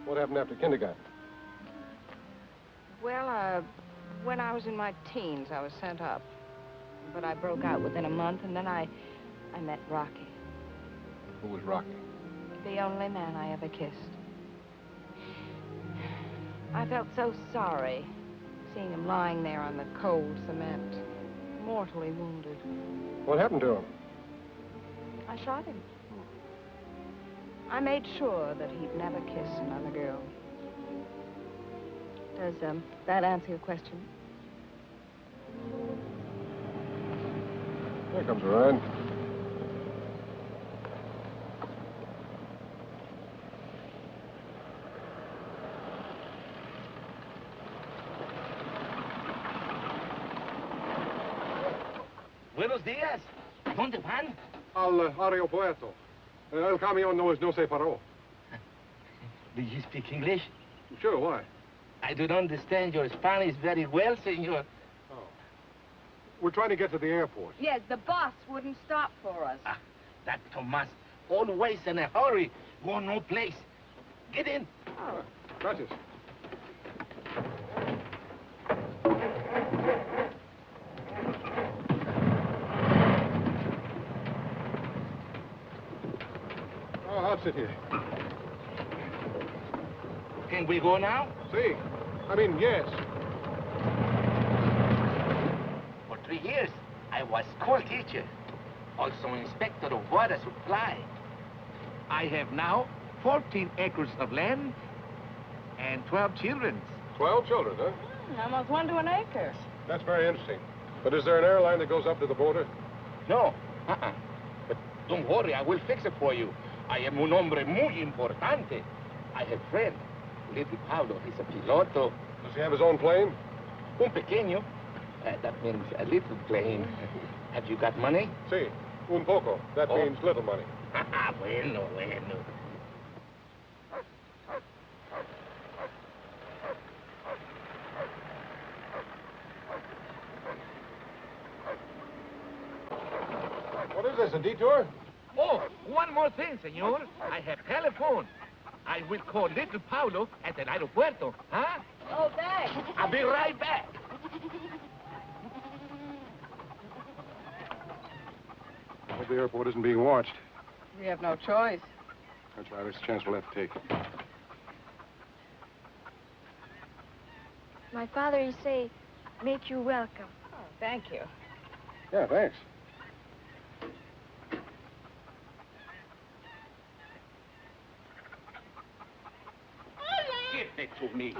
[SPEAKER 9] What happened after kindergarten?
[SPEAKER 5] Well, when I was in my teens, I was sent up. But I broke out within a month, and then I met Rocky.
[SPEAKER 9] Who was Rocky?
[SPEAKER 5] The only man I ever kissed. I felt so sorry seeing him lying there on the cold cement, mortally wounded.
[SPEAKER 9] What happened to him?
[SPEAKER 5] I shot him. I made sure that he'd never kiss another girl. Does that answer your question?
[SPEAKER 9] Here comes a ride.
[SPEAKER 6] Buenos días. ¿Dónde van?
[SPEAKER 9] Al aeropuerto. El camión no se paró.
[SPEAKER 12] Do you speak English?
[SPEAKER 9] Sure, why?
[SPEAKER 12] I don't understand your Spanish very well, senor.
[SPEAKER 9] Oh. We're trying to get to the airport.
[SPEAKER 5] Yes, the bus wouldn't stop for us.
[SPEAKER 12] Ah, that Tomas, always in a hurry, go no place. Get in.
[SPEAKER 9] Oh. Gracias. Oh, I'll sit here.
[SPEAKER 12] Can we go now?
[SPEAKER 9] See. I mean, yes.
[SPEAKER 12] For 3 years, I was school teacher, also inspector of water supply. I have now 14 acres of land and 12 children.
[SPEAKER 9] 12 children, huh?
[SPEAKER 5] Almost 1 to an acre.
[SPEAKER 9] That's very interesting. But is there an airline that goes up to the border?
[SPEAKER 12] No. But don't worry, I will fix it for you. I am un hombre muy importante. I have friend, little Pablo. He's a piloto.
[SPEAKER 9] Does he have his own plane?
[SPEAKER 12] Un pequeño. That means a little plane. Have you got money?
[SPEAKER 9] Sí, un poco. That means little money.
[SPEAKER 12] Bueno.
[SPEAKER 9] What is this, a detour?
[SPEAKER 12] Oh, one more thing, senor. I have telephone. I will call little Paulo at the aeropuerto, huh?
[SPEAKER 5] Oh, thanks.
[SPEAKER 12] I'll be right back.
[SPEAKER 9] I hope the airport isn't being watched.
[SPEAKER 5] We have no choice.
[SPEAKER 9] That's right. It's a chance we'll have to take.
[SPEAKER 7] My father, he say, make you welcome.
[SPEAKER 5] Oh, thank you.
[SPEAKER 9] Yeah, thanks.
[SPEAKER 12] Give it to me.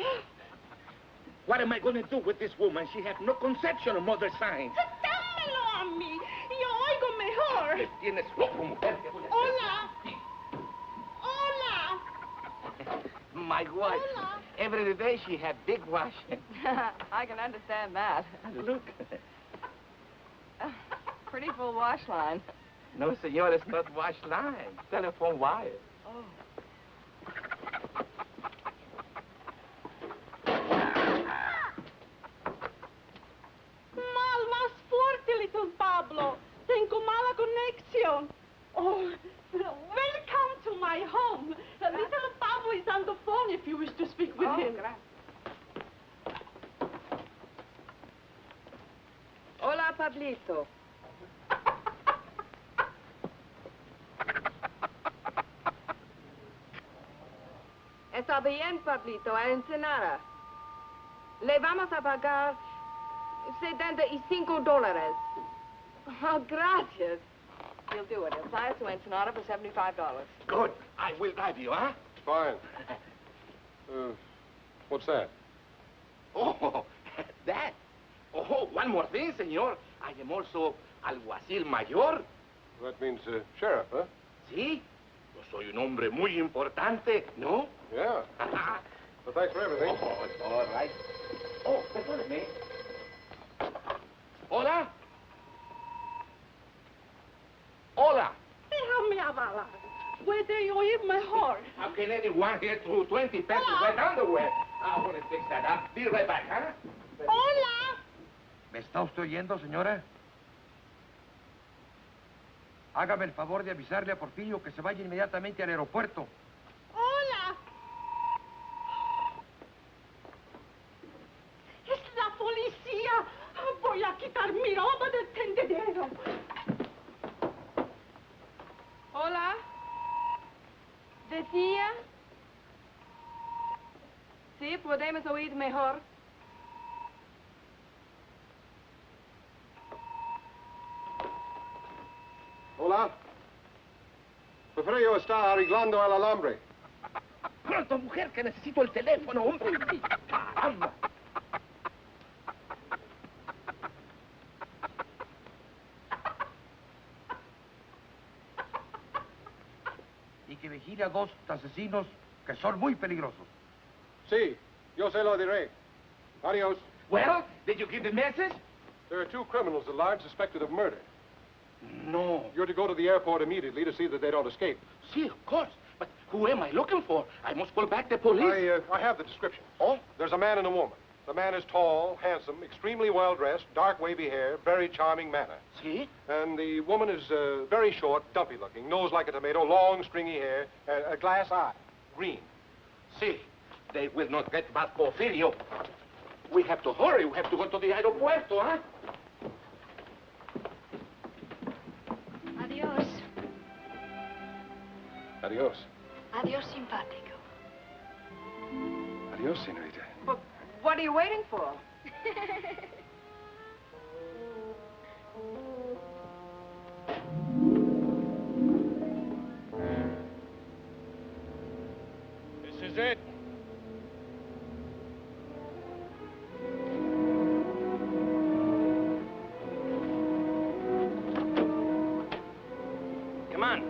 [SPEAKER 12] What am I going to do with this woman? She has no conception of mother signs.
[SPEAKER 5] ¡Dámelo a mí! Yo oigo mejor.
[SPEAKER 12] Le tienes loco, mujer.
[SPEAKER 5] Hola. Hola.
[SPEAKER 12] My wife.
[SPEAKER 5] Hola.
[SPEAKER 12] Every day she had big wash.
[SPEAKER 2] I can understand that.
[SPEAKER 12] Look.
[SPEAKER 2] Pretty full wash line.
[SPEAKER 12] No, senor, it's not wash line. Telephone wire.
[SPEAKER 2] Oh.
[SPEAKER 5] Mal, más fuerte, little Pablo. Tengo mala conexión. Oh, welcome to my home. Little Pablo is on the phone if you wish to speak with him.
[SPEAKER 2] Hola, Pablito. Está bien, Pablito, a Ensenada. Le vamos a pagar $75. Oh, gracias. He'll do it. He'll fly us to Ensenada for $75.
[SPEAKER 12] Good. I will drive you, huh?
[SPEAKER 9] Fine. What's that?
[SPEAKER 12] Oh, that. Oh, one more thing, senor. I am also alguacil mayor.
[SPEAKER 9] That means sheriff, huh?
[SPEAKER 12] Sí. Yo soy un hombre muy importante, ¿no?
[SPEAKER 9] Yeah. Well, thanks for everything.
[SPEAKER 12] Oh, it's all right. Oh, perdóneme. Hola. Hola.
[SPEAKER 5] Déjame hablar. Puede oír mejor.
[SPEAKER 12] How can anyone get through 20 pesos wet underwear? I want to fix that up. Be right back, huh?
[SPEAKER 5] Hola.
[SPEAKER 10] ¿Me está usted oyendo, señora? Hágame el favor de avisarle a Porfirio que se vaya inmediatamente al aeropuerto.
[SPEAKER 5] Hola. Es la policía. Voy a quitar mi ropa del tendedero.
[SPEAKER 2] Hola. ¿Decía? Sí, podemos oír mejor.
[SPEAKER 9] Hola. Porfirio está arreglando el alambre.
[SPEAKER 12] Pronto, mujer, que necesito el teléfono, hombre. Caramba.
[SPEAKER 10] Y que vigile a 2 asesinos que son muy peligrosos.
[SPEAKER 9] Sí, yo se lo diré. Adios.
[SPEAKER 12] Well, did you give the message?
[SPEAKER 9] There are 2 criminals at large suspected of murder.
[SPEAKER 12] No.
[SPEAKER 9] You're to go to the airport immediately to see that they don't escape.
[SPEAKER 12] See, of course. But who am I looking for? I must call back the police.
[SPEAKER 9] I have the description.
[SPEAKER 12] Oh?
[SPEAKER 9] There's a man and a woman. The man is tall, handsome, extremely well-dressed, dark wavy hair, very charming manner.
[SPEAKER 12] See?
[SPEAKER 9] And the woman is very short, dumpy-looking, nose like a tomato, long, stringy hair, a glass eye, green.
[SPEAKER 12] See, they will not get back Porfirio. We have to hurry. We have to go to the aeropuerto, huh?
[SPEAKER 7] Adios.
[SPEAKER 9] Adios.
[SPEAKER 7] Adios, simpático.
[SPEAKER 9] Adios, senorita.
[SPEAKER 2] But what are you waiting for?
[SPEAKER 9] This is it.
[SPEAKER 6] Come on.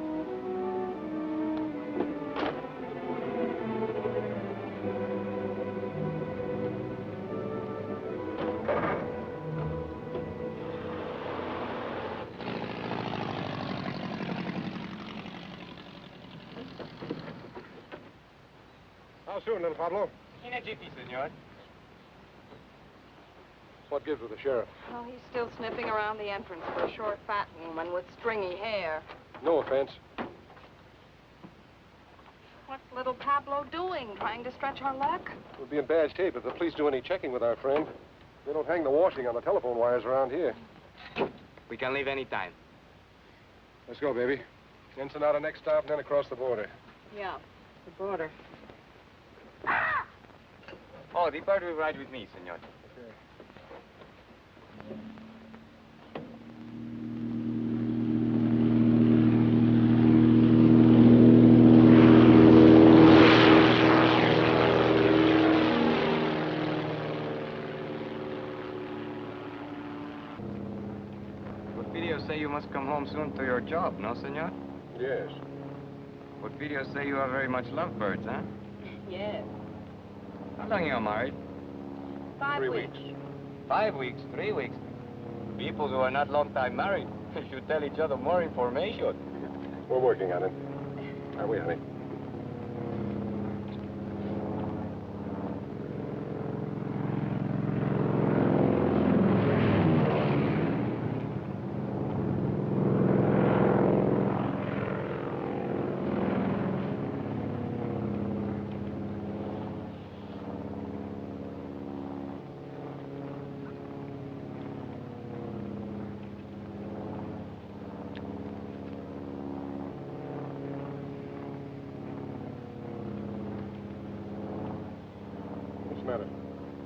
[SPEAKER 9] How soon, little Pablo?
[SPEAKER 6] In a jiffy, senor.
[SPEAKER 9] What gives with the sheriff?
[SPEAKER 2] Oh, he's still sniffing around the entrance for a short, fat woman with stringy hair.
[SPEAKER 9] No offense.
[SPEAKER 2] What's little Pablo doing? Trying to stretch our luck?
[SPEAKER 9] We'll be in bad shape if the police do any checking with our friend. They don't hang the washing on the telephone wires around here.
[SPEAKER 6] We can leave any time.
[SPEAKER 9] Let's go, baby. Ensenada next stop, and then across the border.
[SPEAKER 2] Yeah, the border.
[SPEAKER 6] Oh, the bird will ride with me, senor. Porfirio say you must come home soon to your job, no, senor?
[SPEAKER 9] Yes.
[SPEAKER 6] Porfirio say you are very much lovebirds, huh?
[SPEAKER 2] Yes.
[SPEAKER 6] How long you are married?
[SPEAKER 2] 5
[SPEAKER 9] 3
[SPEAKER 2] weeks.
[SPEAKER 6] 5 weeks, 3 weeks. People who are not long time married should tell each other more information.
[SPEAKER 9] We're working on it. Are we, honey?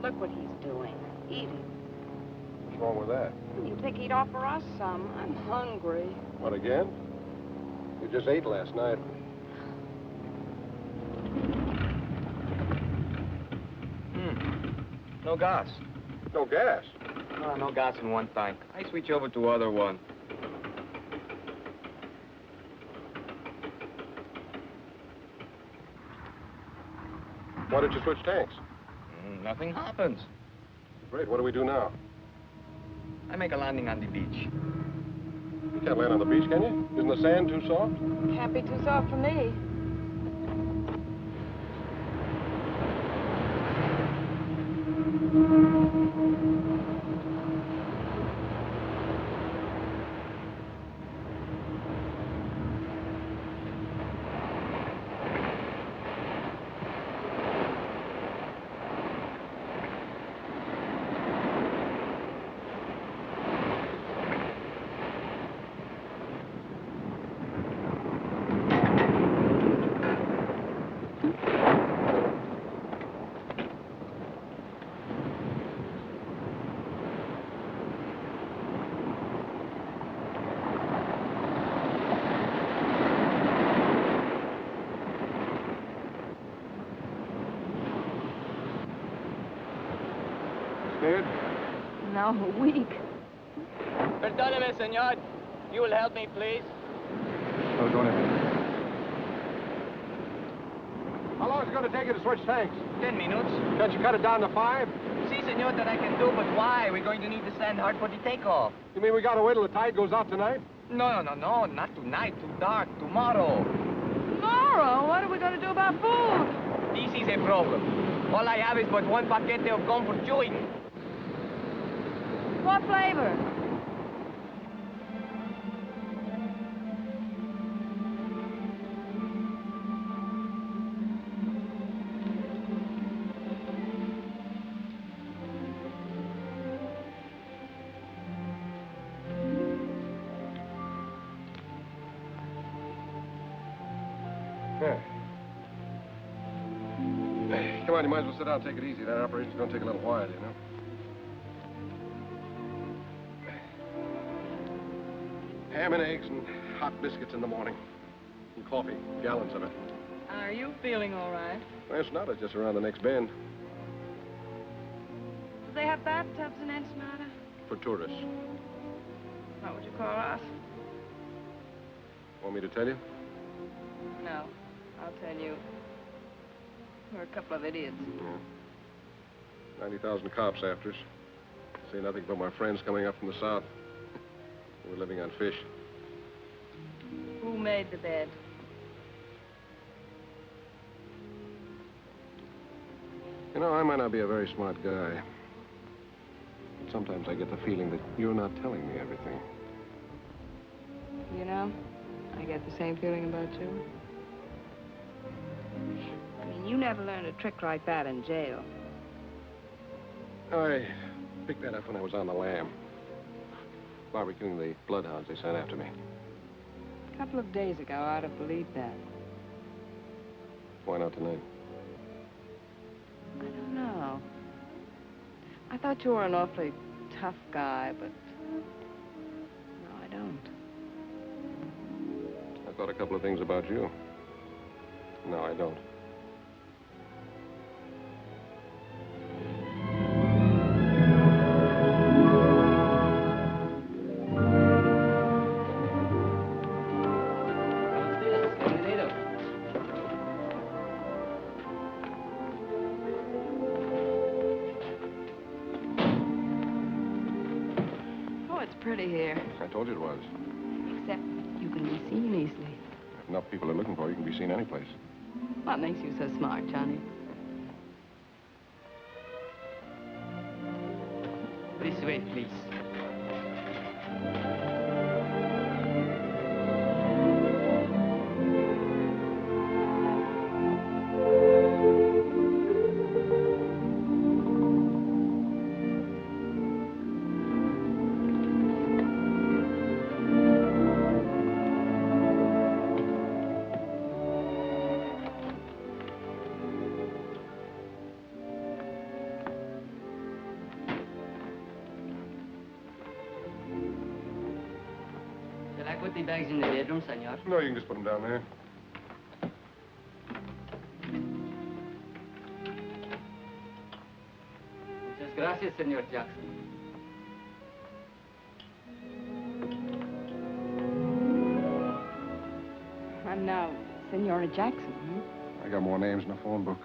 [SPEAKER 2] Look what he's doing. Eating.
[SPEAKER 9] What's wrong with that?
[SPEAKER 2] You think he'd offer us some? I'm hungry.
[SPEAKER 9] What, again? You just ate last night.
[SPEAKER 6] No gas.
[SPEAKER 9] No gas?
[SPEAKER 6] Oh, no gas in one tank. I switch over to other one.
[SPEAKER 9] Why did you switch tanks?
[SPEAKER 6] Nothing happens.
[SPEAKER 9] Great, what do we do now?
[SPEAKER 6] I make a landing on the beach.
[SPEAKER 9] You can't land on the beach, can you? Isn't the sand too soft?
[SPEAKER 2] Can't be too soft for me.
[SPEAKER 9] Scared?
[SPEAKER 2] No, weak.
[SPEAKER 6] Perdóneme, senor. You will help me, please.
[SPEAKER 9] Oh, go ahead. How long is it going to take you to switch tanks?
[SPEAKER 6] 10 minutes.
[SPEAKER 9] Can't you cut it down to 5?
[SPEAKER 6] Si, senor, that I can do, but why? We're going to need the sand hard for the takeoff.
[SPEAKER 9] You mean we got to wait till the tide goes out tonight?
[SPEAKER 13] No, not tonight. Too dark. Tomorrow.
[SPEAKER 2] Tomorrow? What are we going to do about food?
[SPEAKER 13] This is a problem. All I have is but one paquete of comfort chewing.
[SPEAKER 2] What flavor?
[SPEAKER 9] Come on, you might as well sit down and take it easy. That operation's going to take a little while, you know. Ham and eggs and hot biscuits in the morning. And coffee, gallons of it.
[SPEAKER 2] Are you feeling all right?
[SPEAKER 9] Well, it's not. It's just around the next bend.
[SPEAKER 2] Do they have bathtubs in Ensenada?
[SPEAKER 9] For tourists.
[SPEAKER 2] What would you call us?
[SPEAKER 9] Want me to tell you?
[SPEAKER 2] No, I'll tell you. We're a couple of idiots.
[SPEAKER 9] Yeah. 90,000 cops after us. Say nothing but my friends coming up from the south. We're living on fish.
[SPEAKER 2] Who made the bed?
[SPEAKER 9] You know, I might not be a very smart guy. But sometimes I get the feeling that you're not telling me everything.
[SPEAKER 2] You know, I get the same feeling about you. I mean, you never learned a trick like that in jail.
[SPEAKER 9] I picked that up when I was on the lam. Barbecuing the bloodhounds they sent after me.
[SPEAKER 2] A couple of days ago, I'd have believed that.
[SPEAKER 9] Why not tonight?
[SPEAKER 2] I don't know. I thought you were an awfully tough guy, but no, I don't.
[SPEAKER 9] I thought a couple of things about you. No, I don't.
[SPEAKER 2] Pretty here.
[SPEAKER 9] I told you it was.
[SPEAKER 2] Except you can be seen easily.
[SPEAKER 9] If enough people are looking for you, you can be seen any place.
[SPEAKER 2] What makes you so smart, Johnny?
[SPEAKER 13] This way, please.
[SPEAKER 14] Put the bags in the bedroom, senor.
[SPEAKER 9] No, you can just put them down there.
[SPEAKER 14] Muchas gracias, senor Jackson.
[SPEAKER 2] I'm now Senora Jackson.
[SPEAKER 9] I got more names in the phone book.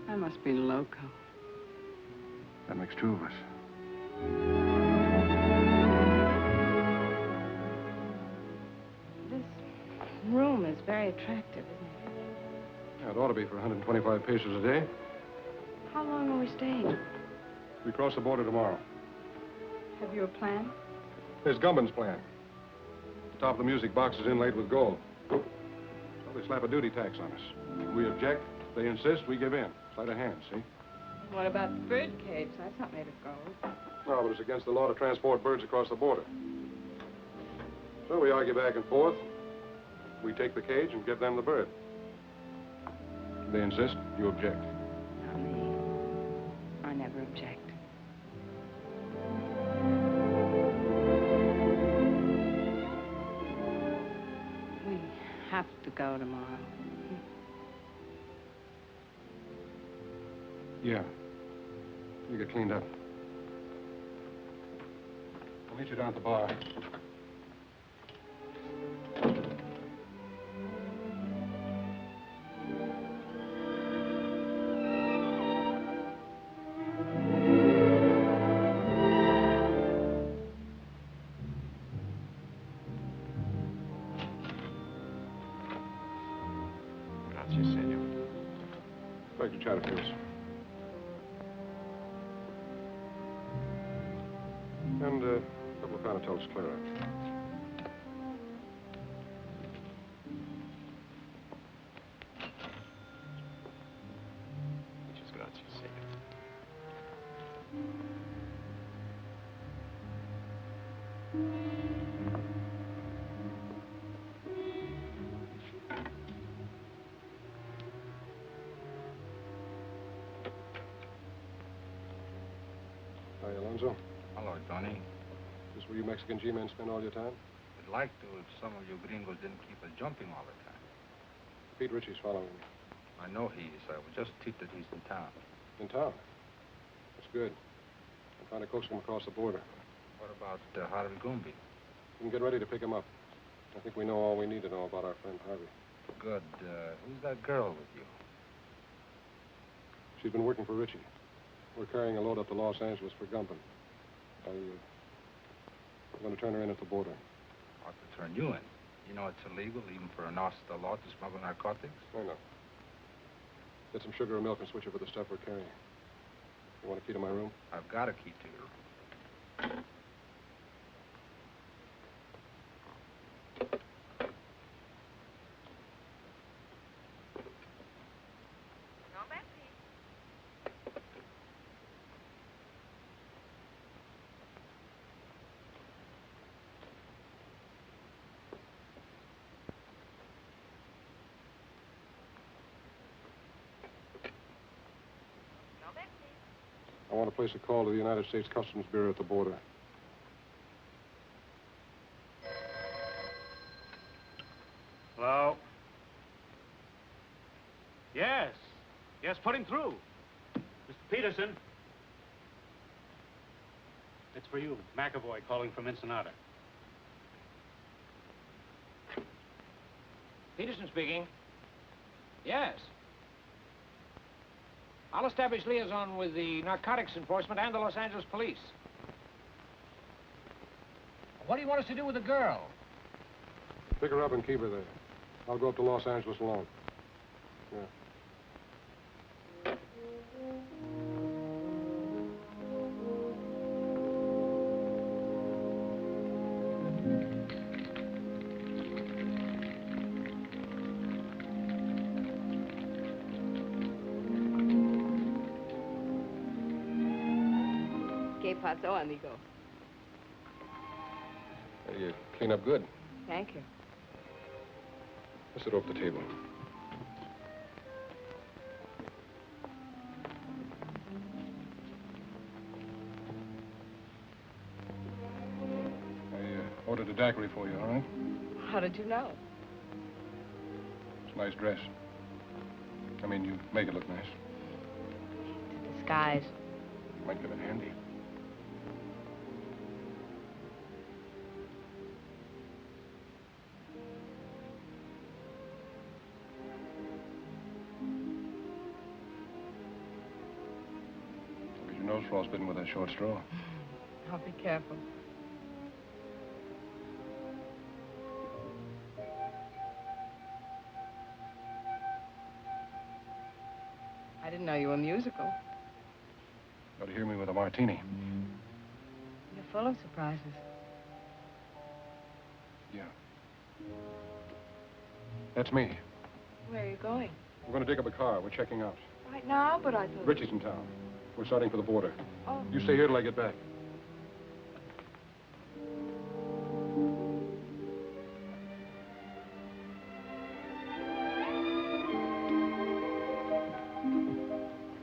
[SPEAKER 2] I must be loco.
[SPEAKER 9] That makes two of us.
[SPEAKER 2] This room is very attractive, isn't it?
[SPEAKER 9] Yeah, it ought to be for 125 pesos a day.
[SPEAKER 2] How long are we staying?
[SPEAKER 9] We cross the border tomorrow.
[SPEAKER 2] Have you a plan?
[SPEAKER 9] There's Gumman's plan. The top of the music box is inlaid with gold. So they slap a duty tax on us. We object, they insist, we give in. Sleight of hand, see?
[SPEAKER 2] What about the bird cage? That's not made of gold.
[SPEAKER 9] No, but it's against the law to transport birds across the border. So we argue back and forth. We take the cage and give them the bird. They insist, you object.
[SPEAKER 2] Not me. I never object. We have to go tomorrow.
[SPEAKER 9] Yeah. You get cleaned up. I'll meet you down at the bar. Inspector Chatterfield. And a couple of Panatel's clear out.
[SPEAKER 1] Muchas gracias, señor.
[SPEAKER 9] Hi, Alonzo.
[SPEAKER 15] Hello, Johnny.
[SPEAKER 9] Is this where you Mexican G-men spend all your time?
[SPEAKER 15] I'd like to if some of you gringos didn't keep us jumping all the time.
[SPEAKER 9] Pete Ritchie's following me.
[SPEAKER 15] I know he is. I was just tipped that he's in town.
[SPEAKER 9] In town? That's good. I'm trying to coax him across the border.
[SPEAKER 15] What about Harvey Gumby?
[SPEAKER 9] We can get ready to pick him up. I think we know all we need to know about our friend Harvey.
[SPEAKER 15] Good. Who's that girl with you?
[SPEAKER 9] She's been working for Ritchie. We're carrying a load up to Los Angeles for Gumpin. I'm going to turn her in at the border.
[SPEAKER 15] Ought to turn you in. You know it's illegal, even for an officer of the law, to smuggle narcotics?
[SPEAKER 9] I know. Get some sugar and milk and switch over the stuff we're carrying. You want a key to my room?
[SPEAKER 15] I've got a key to your room.
[SPEAKER 9] I want to place a call to the United States Customs Bureau at the border.
[SPEAKER 6] Hello? Yes. Yes, put him through. Mr. Peterson. It's for you. McAvoy calling from Ensenada.
[SPEAKER 16] Peterson speaking. Yes. I'll establish liaison with the narcotics enforcement and the Los Angeles police. What do you want us to do with the girl?
[SPEAKER 9] Pick her up and keep her there. I'll go up to Los Angeles alone. Yeah.
[SPEAKER 2] ¿Qué pasó, amigo?
[SPEAKER 9] Hey, you clean up good.
[SPEAKER 2] Thank you.
[SPEAKER 9] Let's sit off the table. I ordered a daiquiri for you, all right?
[SPEAKER 2] How did you know?
[SPEAKER 9] It's a nice dress. I mean, you make it look nice.
[SPEAKER 2] It's a disguise.
[SPEAKER 9] Might come in handy. Your nose frostbitten with that short straw.
[SPEAKER 2] I'll be careful. I didn't know you were musical.
[SPEAKER 9] Got to hear me with a martini.
[SPEAKER 2] You're full of surprises.
[SPEAKER 9] Yeah. That's me.
[SPEAKER 2] Where are you going?
[SPEAKER 9] We're going to dig up a car. We're checking out.
[SPEAKER 2] Right now, but I thought...
[SPEAKER 9] Ritchie's in town. We're starting for the border.
[SPEAKER 2] Oh.
[SPEAKER 9] You stay here till I get back.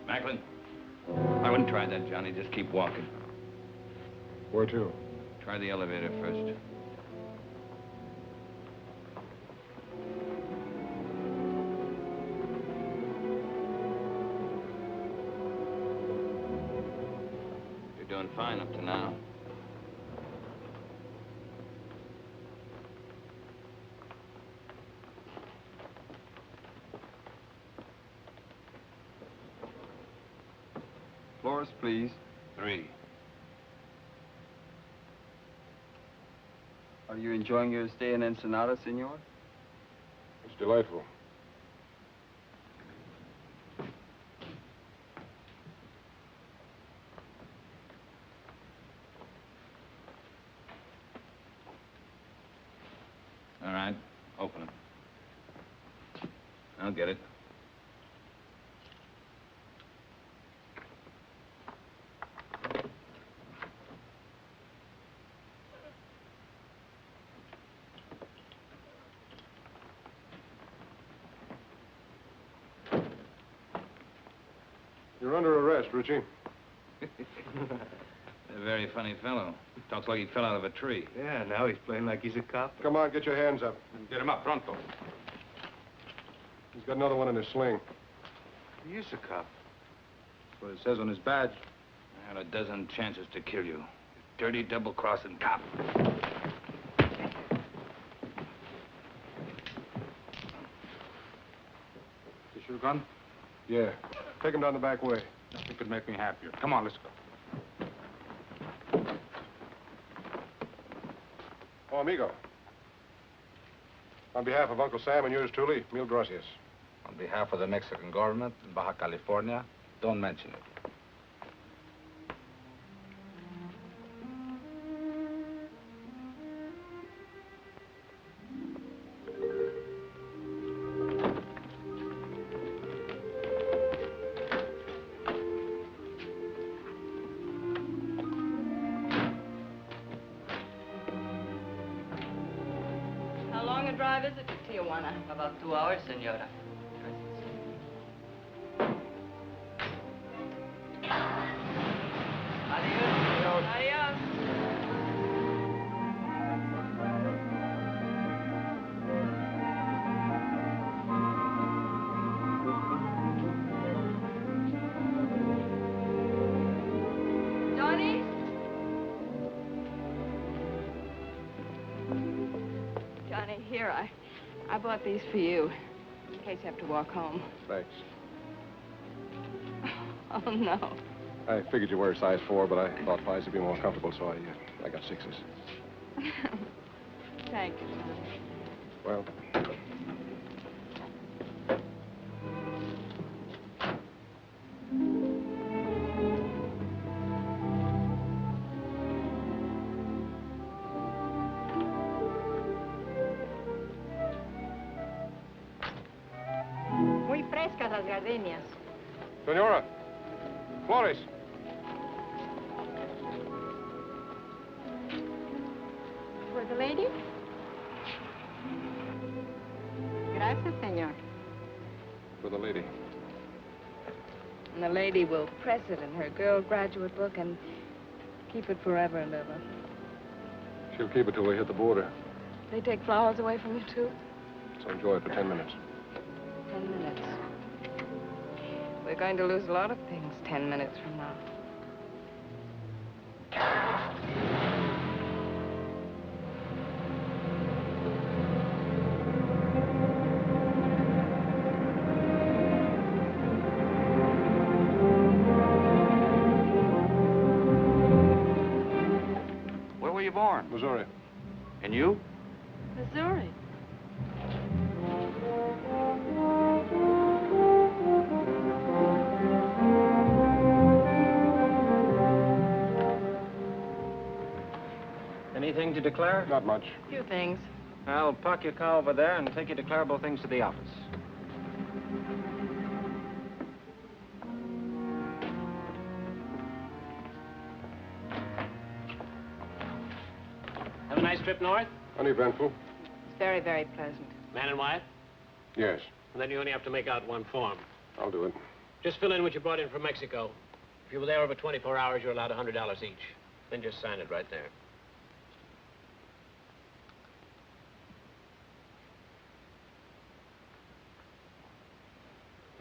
[SPEAKER 1] Macklin, I wouldn't try that, Johnny. Just keep walking.
[SPEAKER 9] Where to?
[SPEAKER 1] Try the elevator first. You're doing fine up to now.
[SPEAKER 17] Floors, please.
[SPEAKER 1] 3.
[SPEAKER 17] Are you enjoying your stay in Ensenada, senor?
[SPEAKER 9] It's delightful.
[SPEAKER 4] All right, open it. I'll get it.
[SPEAKER 9] You're under arrest, Richie.
[SPEAKER 4] A very funny fellow. Talks like he fell out of a tree.
[SPEAKER 3] Yeah, now he's playing like he's a cop.
[SPEAKER 9] Come on, get your hands up.
[SPEAKER 4] Get him up, pronto.
[SPEAKER 9] He's got another one in his sling.
[SPEAKER 3] He is a cop.
[SPEAKER 4] That's what it says on his badge. I had a dozen chances to kill you. You dirty, double-crossing cop.
[SPEAKER 15] Is your gun?
[SPEAKER 9] Yeah. Take him down the back way.
[SPEAKER 15] Nothing could make me happier. Come on, let's go.
[SPEAKER 9] Oh, amigo. On behalf of Uncle Sam and yours truly, mil gracias.
[SPEAKER 15] On behalf of the Mexican government in Baja California, don't mention it.
[SPEAKER 14] How long a drive is it to Tijuana? About 2 hours, senora. Adios. Adios.
[SPEAKER 2] Johnny? Johnny, here, I bought these for you, in case you have to walk home.
[SPEAKER 9] Thanks.
[SPEAKER 2] Oh, no.
[SPEAKER 9] I figured you were a size 4, but I thought 5s would be more comfortable, so I got 6s.
[SPEAKER 2] Thank you, Johnny.
[SPEAKER 9] Well,
[SPEAKER 7] Muy frescas las gardenias.
[SPEAKER 9] Senora, Flores.
[SPEAKER 7] For the lady? Gracias, señor.
[SPEAKER 9] For the lady.
[SPEAKER 2] And the lady will press it in her girl graduate book and keep it forever and ever.
[SPEAKER 9] She'll keep it till we hit the border.
[SPEAKER 2] They take flowers away from you, too?
[SPEAKER 9] So enjoy it for 10 minutes.
[SPEAKER 2] 10 minutes. We're going to lose a lot of things 10 minutes from now.
[SPEAKER 1] Where were you born?
[SPEAKER 9] Missouri.
[SPEAKER 1] And you?
[SPEAKER 5] Missouri.
[SPEAKER 16] Anything to declare?
[SPEAKER 9] Not much.
[SPEAKER 2] Few things.
[SPEAKER 16] I'll park your car over there and take your declarable things to the office. Have a nice trip north?
[SPEAKER 9] Uneventful.
[SPEAKER 2] It's very, very pleasant.
[SPEAKER 16] Man and wife?
[SPEAKER 9] Yes,
[SPEAKER 16] And then you only have to make out one form.
[SPEAKER 9] I'll do it.
[SPEAKER 16] Just fill in what you brought in from Mexico. If you were there over 24 hours, you're allowed $100 each. Then just sign it right there.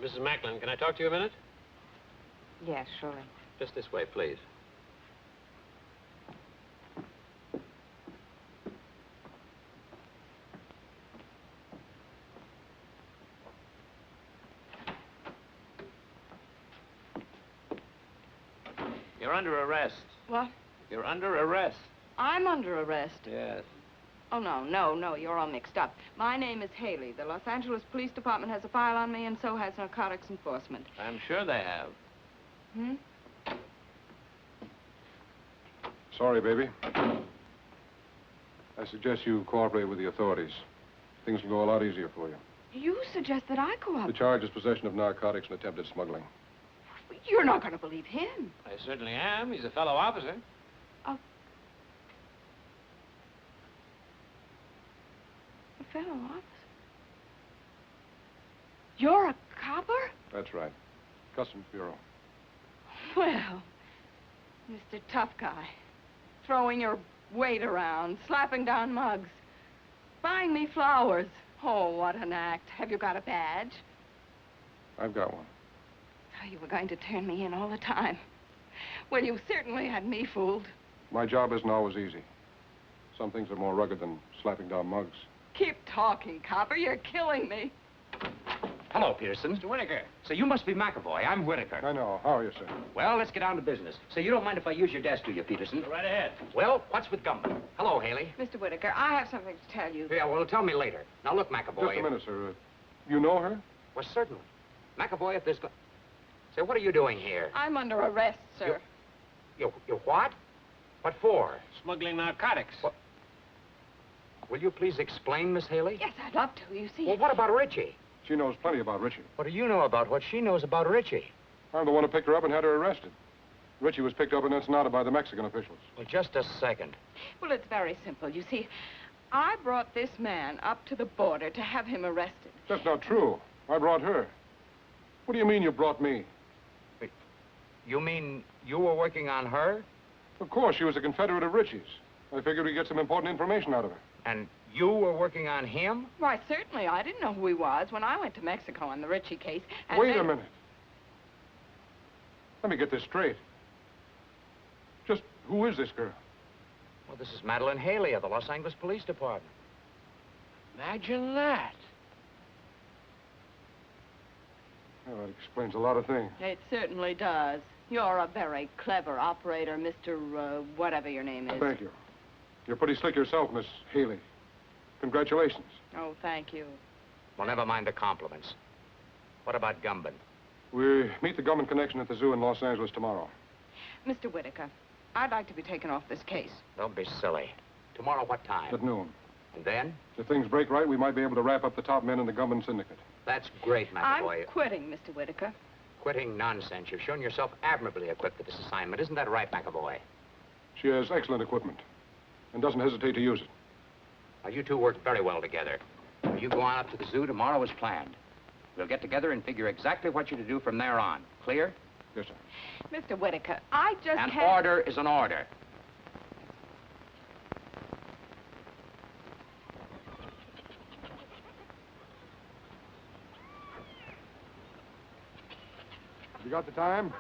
[SPEAKER 16] Mrs. Macklin, can I talk to you a minute?
[SPEAKER 2] Yes, surely.
[SPEAKER 16] Just this way, please. You're under arrest.
[SPEAKER 2] What?
[SPEAKER 16] You're under arrest.
[SPEAKER 2] I'm under arrest.
[SPEAKER 16] Yes.
[SPEAKER 2] Oh, no, you're all mixed up. My name is Haley. The Los Angeles Police Department has a file on me, and so has narcotics enforcement.
[SPEAKER 16] I'm sure they have.
[SPEAKER 2] Hmm?
[SPEAKER 9] Sorry, baby. I suggest you cooperate with the authorities. things will go a lot easier for you.
[SPEAKER 2] You suggest that I cooperate.
[SPEAKER 9] The charge is possession of narcotics and attempted smuggling.
[SPEAKER 2] You're not going to believe him.
[SPEAKER 16] I certainly am. He's a fellow officer.
[SPEAKER 2] A fellow officer? You're a copper?
[SPEAKER 9] That's right. Customs Bureau.
[SPEAKER 2] Well, Mr. Tough Guy, throwing your weight around, slapping down mugs, buying me flowers. Oh, what an act. Have you got a badge?
[SPEAKER 9] I've got one.
[SPEAKER 2] Oh, you were going to turn me in all the time. Well, you certainly had me fooled.
[SPEAKER 9] My job isn't always easy. Some things are more rugged than slapping down mugs.
[SPEAKER 2] Keep talking, copper. You're killing me.
[SPEAKER 1] Hello, Peterson. Mr. Whitaker. So you must be McAvoy. I'm Whitaker.
[SPEAKER 9] I know. How are you, sir?
[SPEAKER 1] Well, let's get down to business. So you don't mind if I use your desk, do you, Peterson?
[SPEAKER 16] Go right ahead.
[SPEAKER 1] Well, what's with Gumbo? Hello, Haley.
[SPEAKER 2] Mr. Whitaker, I have something to tell you.
[SPEAKER 1] Yeah, well, tell me later. Now, look, McAvoy.
[SPEAKER 9] Just a minute, sir. You know her?
[SPEAKER 1] Well, certainly. McAvoy, if there's... Say, what are you doing here?
[SPEAKER 2] I'm under arrest, sir.
[SPEAKER 1] You what? What for?
[SPEAKER 16] Smuggling narcotics.
[SPEAKER 1] What? Will you please explain, Miss Haley?
[SPEAKER 2] Yes, I'd love to. You see...
[SPEAKER 1] Well, what about Richie?
[SPEAKER 9] She knows plenty about Richie.
[SPEAKER 1] What do you know about what she knows about Richie?
[SPEAKER 9] I'm the one who picked her up and had her arrested. Richie was picked up in Ensenada by the Mexican officials.
[SPEAKER 1] Well, just a second.
[SPEAKER 2] Well, it's very simple. You see, I brought this man up to the border to have him arrested.
[SPEAKER 9] That's not true. I brought her. What do you mean you brought me?
[SPEAKER 1] You mean you were working on her?
[SPEAKER 9] Of course, she was a Confederate of Richie's. I figured we'd get some important information out of her.
[SPEAKER 1] And you were working on him?
[SPEAKER 2] Why, certainly. I didn't know who he was when I went to Mexico on the Richie case. And
[SPEAKER 9] Wait a minute. Let me get this straight. Just who is this girl?
[SPEAKER 1] Well, this is Madeline Haley of the Los Angeles Police Department.
[SPEAKER 16] Imagine that.
[SPEAKER 9] Well, that explains a lot of things.
[SPEAKER 2] It certainly does. You're a very clever operator, Mr. Whatever your name is.
[SPEAKER 9] Thank you. You're pretty slick yourself, Miss Haley. Congratulations.
[SPEAKER 2] Oh, thank you.
[SPEAKER 1] Well, never mind the compliments. What about Gumbin?
[SPEAKER 9] We meet the Gumman connection at the zoo in Los Angeles tomorrow.
[SPEAKER 2] Mr. Whitaker, I'd like to be taken off this case.
[SPEAKER 1] Don't be silly. Tomorrow, what time?
[SPEAKER 9] At noon.
[SPEAKER 1] And then?
[SPEAKER 9] If things break right, we might be able to wrap up the top men in the Gumman syndicate.
[SPEAKER 1] That's great, McAvoy.
[SPEAKER 2] I'm quitting, Mr. Whitaker.
[SPEAKER 1] Quitting nonsense. You've shown yourself admirably equipped for this assignment. Isn't that right, McAvoy?
[SPEAKER 9] She has excellent equipment and doesn't hesitate to use it.
[SPEAKER 1] Now, you two work very well together. You go on up to the zoo tomorrow as planned. We'll get together and figure exactly what you're to do from there on. Clear?
[SPEAKER 9] Yes, sir.
[SPEAKER 2] Mr. Whitaker, I just
[SPEAKER 1] An
[SPEAKER 2] can't...
[SPEAKER 1] order is an order.
[SPEAKER 9] You got the time?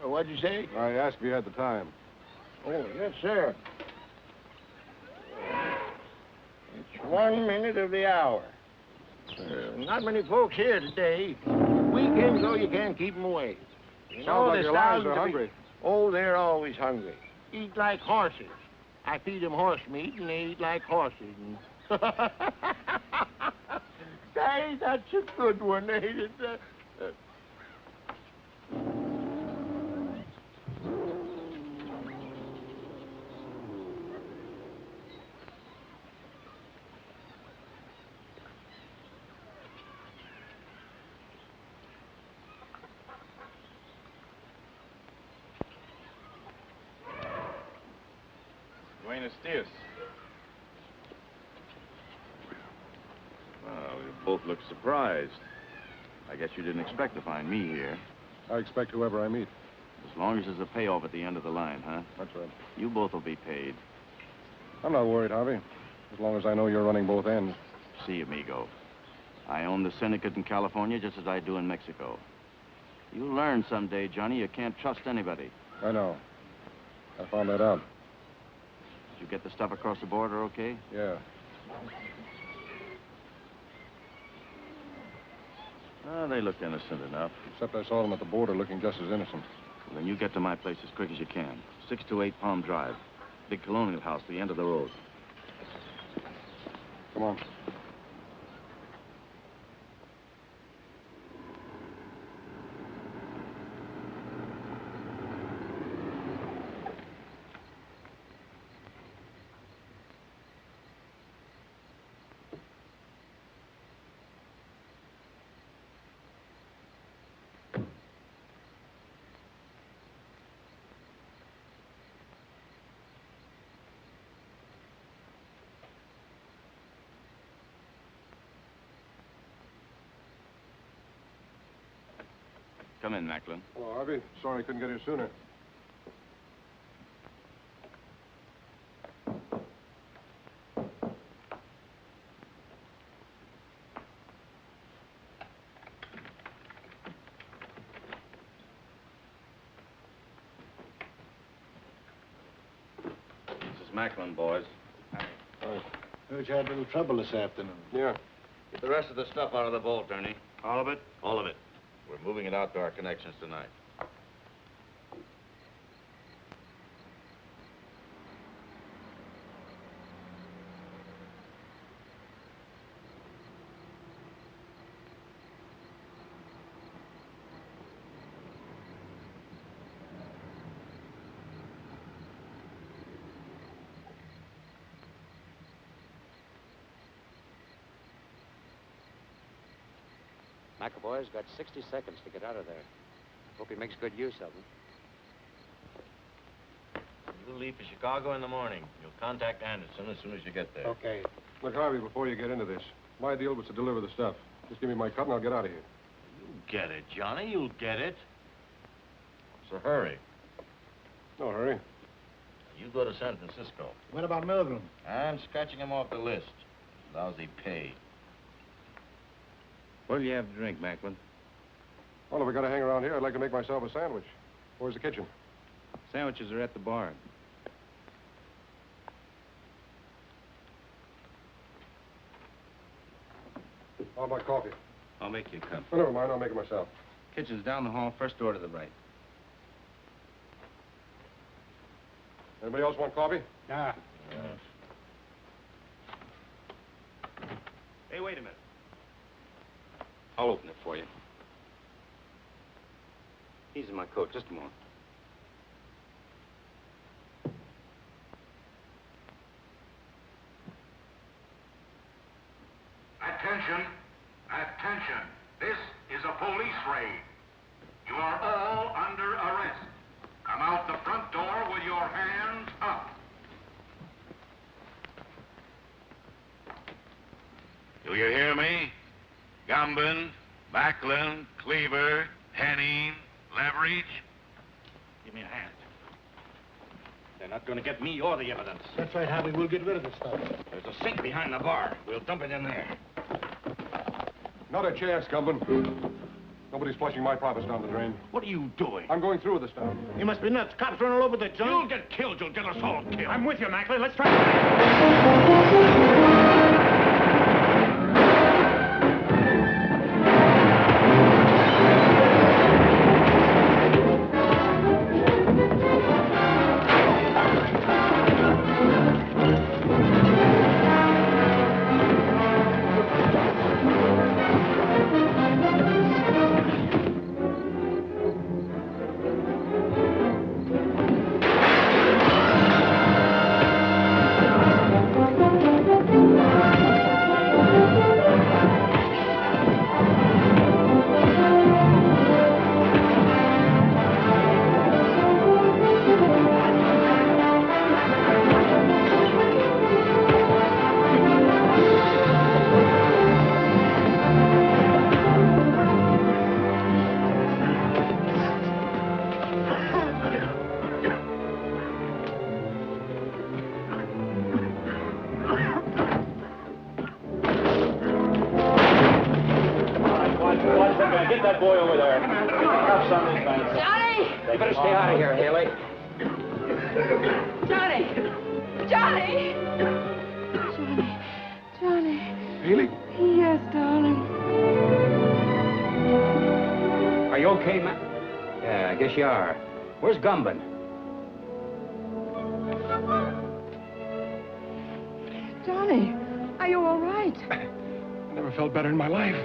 [SPEAKER 10] What'd you say?
[SPEAKER 9] I asked if you had the time.
[SPEAKER 10] Oh, yes, sir. It's 1 minute of the hour. Not many folks here today. Weekends, though, you can't keep them away. You
[SPEAKER 9] Sounds like
[SPEAKER 10] there's
[SPEAKER 9] your lions
[SPEAKER 10] thousands
[SPEAKER 9] are
[SPEAKER 10] of
[SPEAKER 9] hungry.
[SPEAKER 10] Oh, they're always hungry. Eat like horses. I feed them horse meat, and they eat like horses. And... Say, that's a good one, ain't it?
[SPEAKER 4] Buenos dias. Well, you both look surprised. I guess you didn't expect to find me here.
[SPEAKER 9] I expect whoever I meet.
[SPEAKER 4] As long as there's a payoff at the end of the line, huh?
[SPEAKER 9] That's right.
[SPEAKER 4] You both will be paid.
[SPEAKER 9] I'm not worried, Javi. As long as I know you're running both ends.
[SPEAKER 4] See, amigo. I own the syndicate in California just as I do in Mexico. You'll learn someday, Johnny, you can't trust anybody.
[SPEAKER 9] I know. I found that out.
[SPEAKER 4] Did you get the stuff across the border okay?
[SPEAKER 9] Yeah.
[SPEAKER 4] Oh, they looked innocent enough.
[SPEAKER 9] Except I saw them at the border looking just as innocent.
[SPEAKER 4] Well, then you get to my place as quick as you can. 628 Palm Drive. Big colonial house, the end of the road.
[SPEAKER 9] Come on.
[SPEAKER 4] Come in, Macklin.
[SPEAKER 9] Hello, Harvey. Sorry I couldn't get here sooner.
[SPEAKER 4] This is Macklin, boys.
[SPEAKER 6] Heard you had a little trouble this afternoon.
[SPEAKER 9] Yeah.
[SPEAKER 4] Get the rest of the stuff out of the vault, Ernie.
[SPEAKER 6] All of it?
[SPEAKER 4] All of it. We're moving it out to our connections tonight.
[SPEAKER 1] McAvoy's got 60 seconds to get out of there. Hope he makes good use of them.
[SPEAKER 4] You leave for Chicago in the morning. You'll contact Anderson as soon as you get there.
[SPEAKER 6] Okay.
[SPEAKER 9] Look, Harvey, before you get into this, my deal was to deliver the stuff. Just give me my cut and I'll get out of here.
[SPEAKER 4] You'll get it, Johnny. You'll get it. It's a hurry.
[SPEAKER 9] No hurry.
[SPEAKER 4] You go to San Francisco.
[SPEAKER 6] What about Milgram?
[SPEAKER 4] I'm scratching him off the list. Lousy pay.
[SPEAKER 1] What'll you have to drink, Macklin?
[SPEAKER 9] Well, if we got to hang around here, I'd like to make myself a sandwich. Where's the kitchen?
[SPEAKER 1] Sandwiches are at the bar.
[SPEAKER 9] How about coffee?
[SPEAKER 1] I'll make you a cup.
[SPEAKER 9] Oh, never mind. I'll make it myself.
[SPEAKER 1] Kitchen's down the hall, first door to the right.
[SPEAKER 9] Anybody else want coffee?
[SPEAKER 6] Nah.
[SPEAKER 1] Hey, wait a minute. I'll open it for you. He's in my coat. Just a moment.
[SPEAKER 18] Attention. Attention. This is a police raid. You are all under arrest. Come out the front door with your hands up. Do you hear me? Gambin, Macklin, Cleaver, Henning, Leverage.
[SPEAKER 6] Give me a hand.
[SPEAKER 1] They're not going to get me or the evidence.
[SPEAKER 6] That's right, Harvey. We'll get rid of this stuff.
[SPEAKER 1] There's a sink behind the bar. We'll dump it in there.
[SPEAKER 9] Not a chance, Gumban. Nobody's flushing my profits down the drain.
[SPEAKER 1] What are you doing?
[SPEAKER 9] I'm going through with this stuff.
[SPEAKER 6] You must be nuts. Cops run all over the joint.
[SPEAKER 1] You'll get killed. You'll get us all killed.
[SPEAKER 6] I'm with you, Macklin. Let's try. Get that boy over there. Cuffs on his hands.
[SPEAKER 2] Johnny!
[SPEAKER 1] You better stay out of here, Haley.
[SPEAKER 2] Johnny! Johnny! Johnny!
[SPEAKER 9] Haley?
[SPEAKER 2] Yes, darling.
[SPEAKER 1] Are you okay, Matt? Yeah, I guess you are. Where's Gumban?
[SPEAKER 2] Johnny, are you all right?
[SPEAKER 9] I never felt better in my life.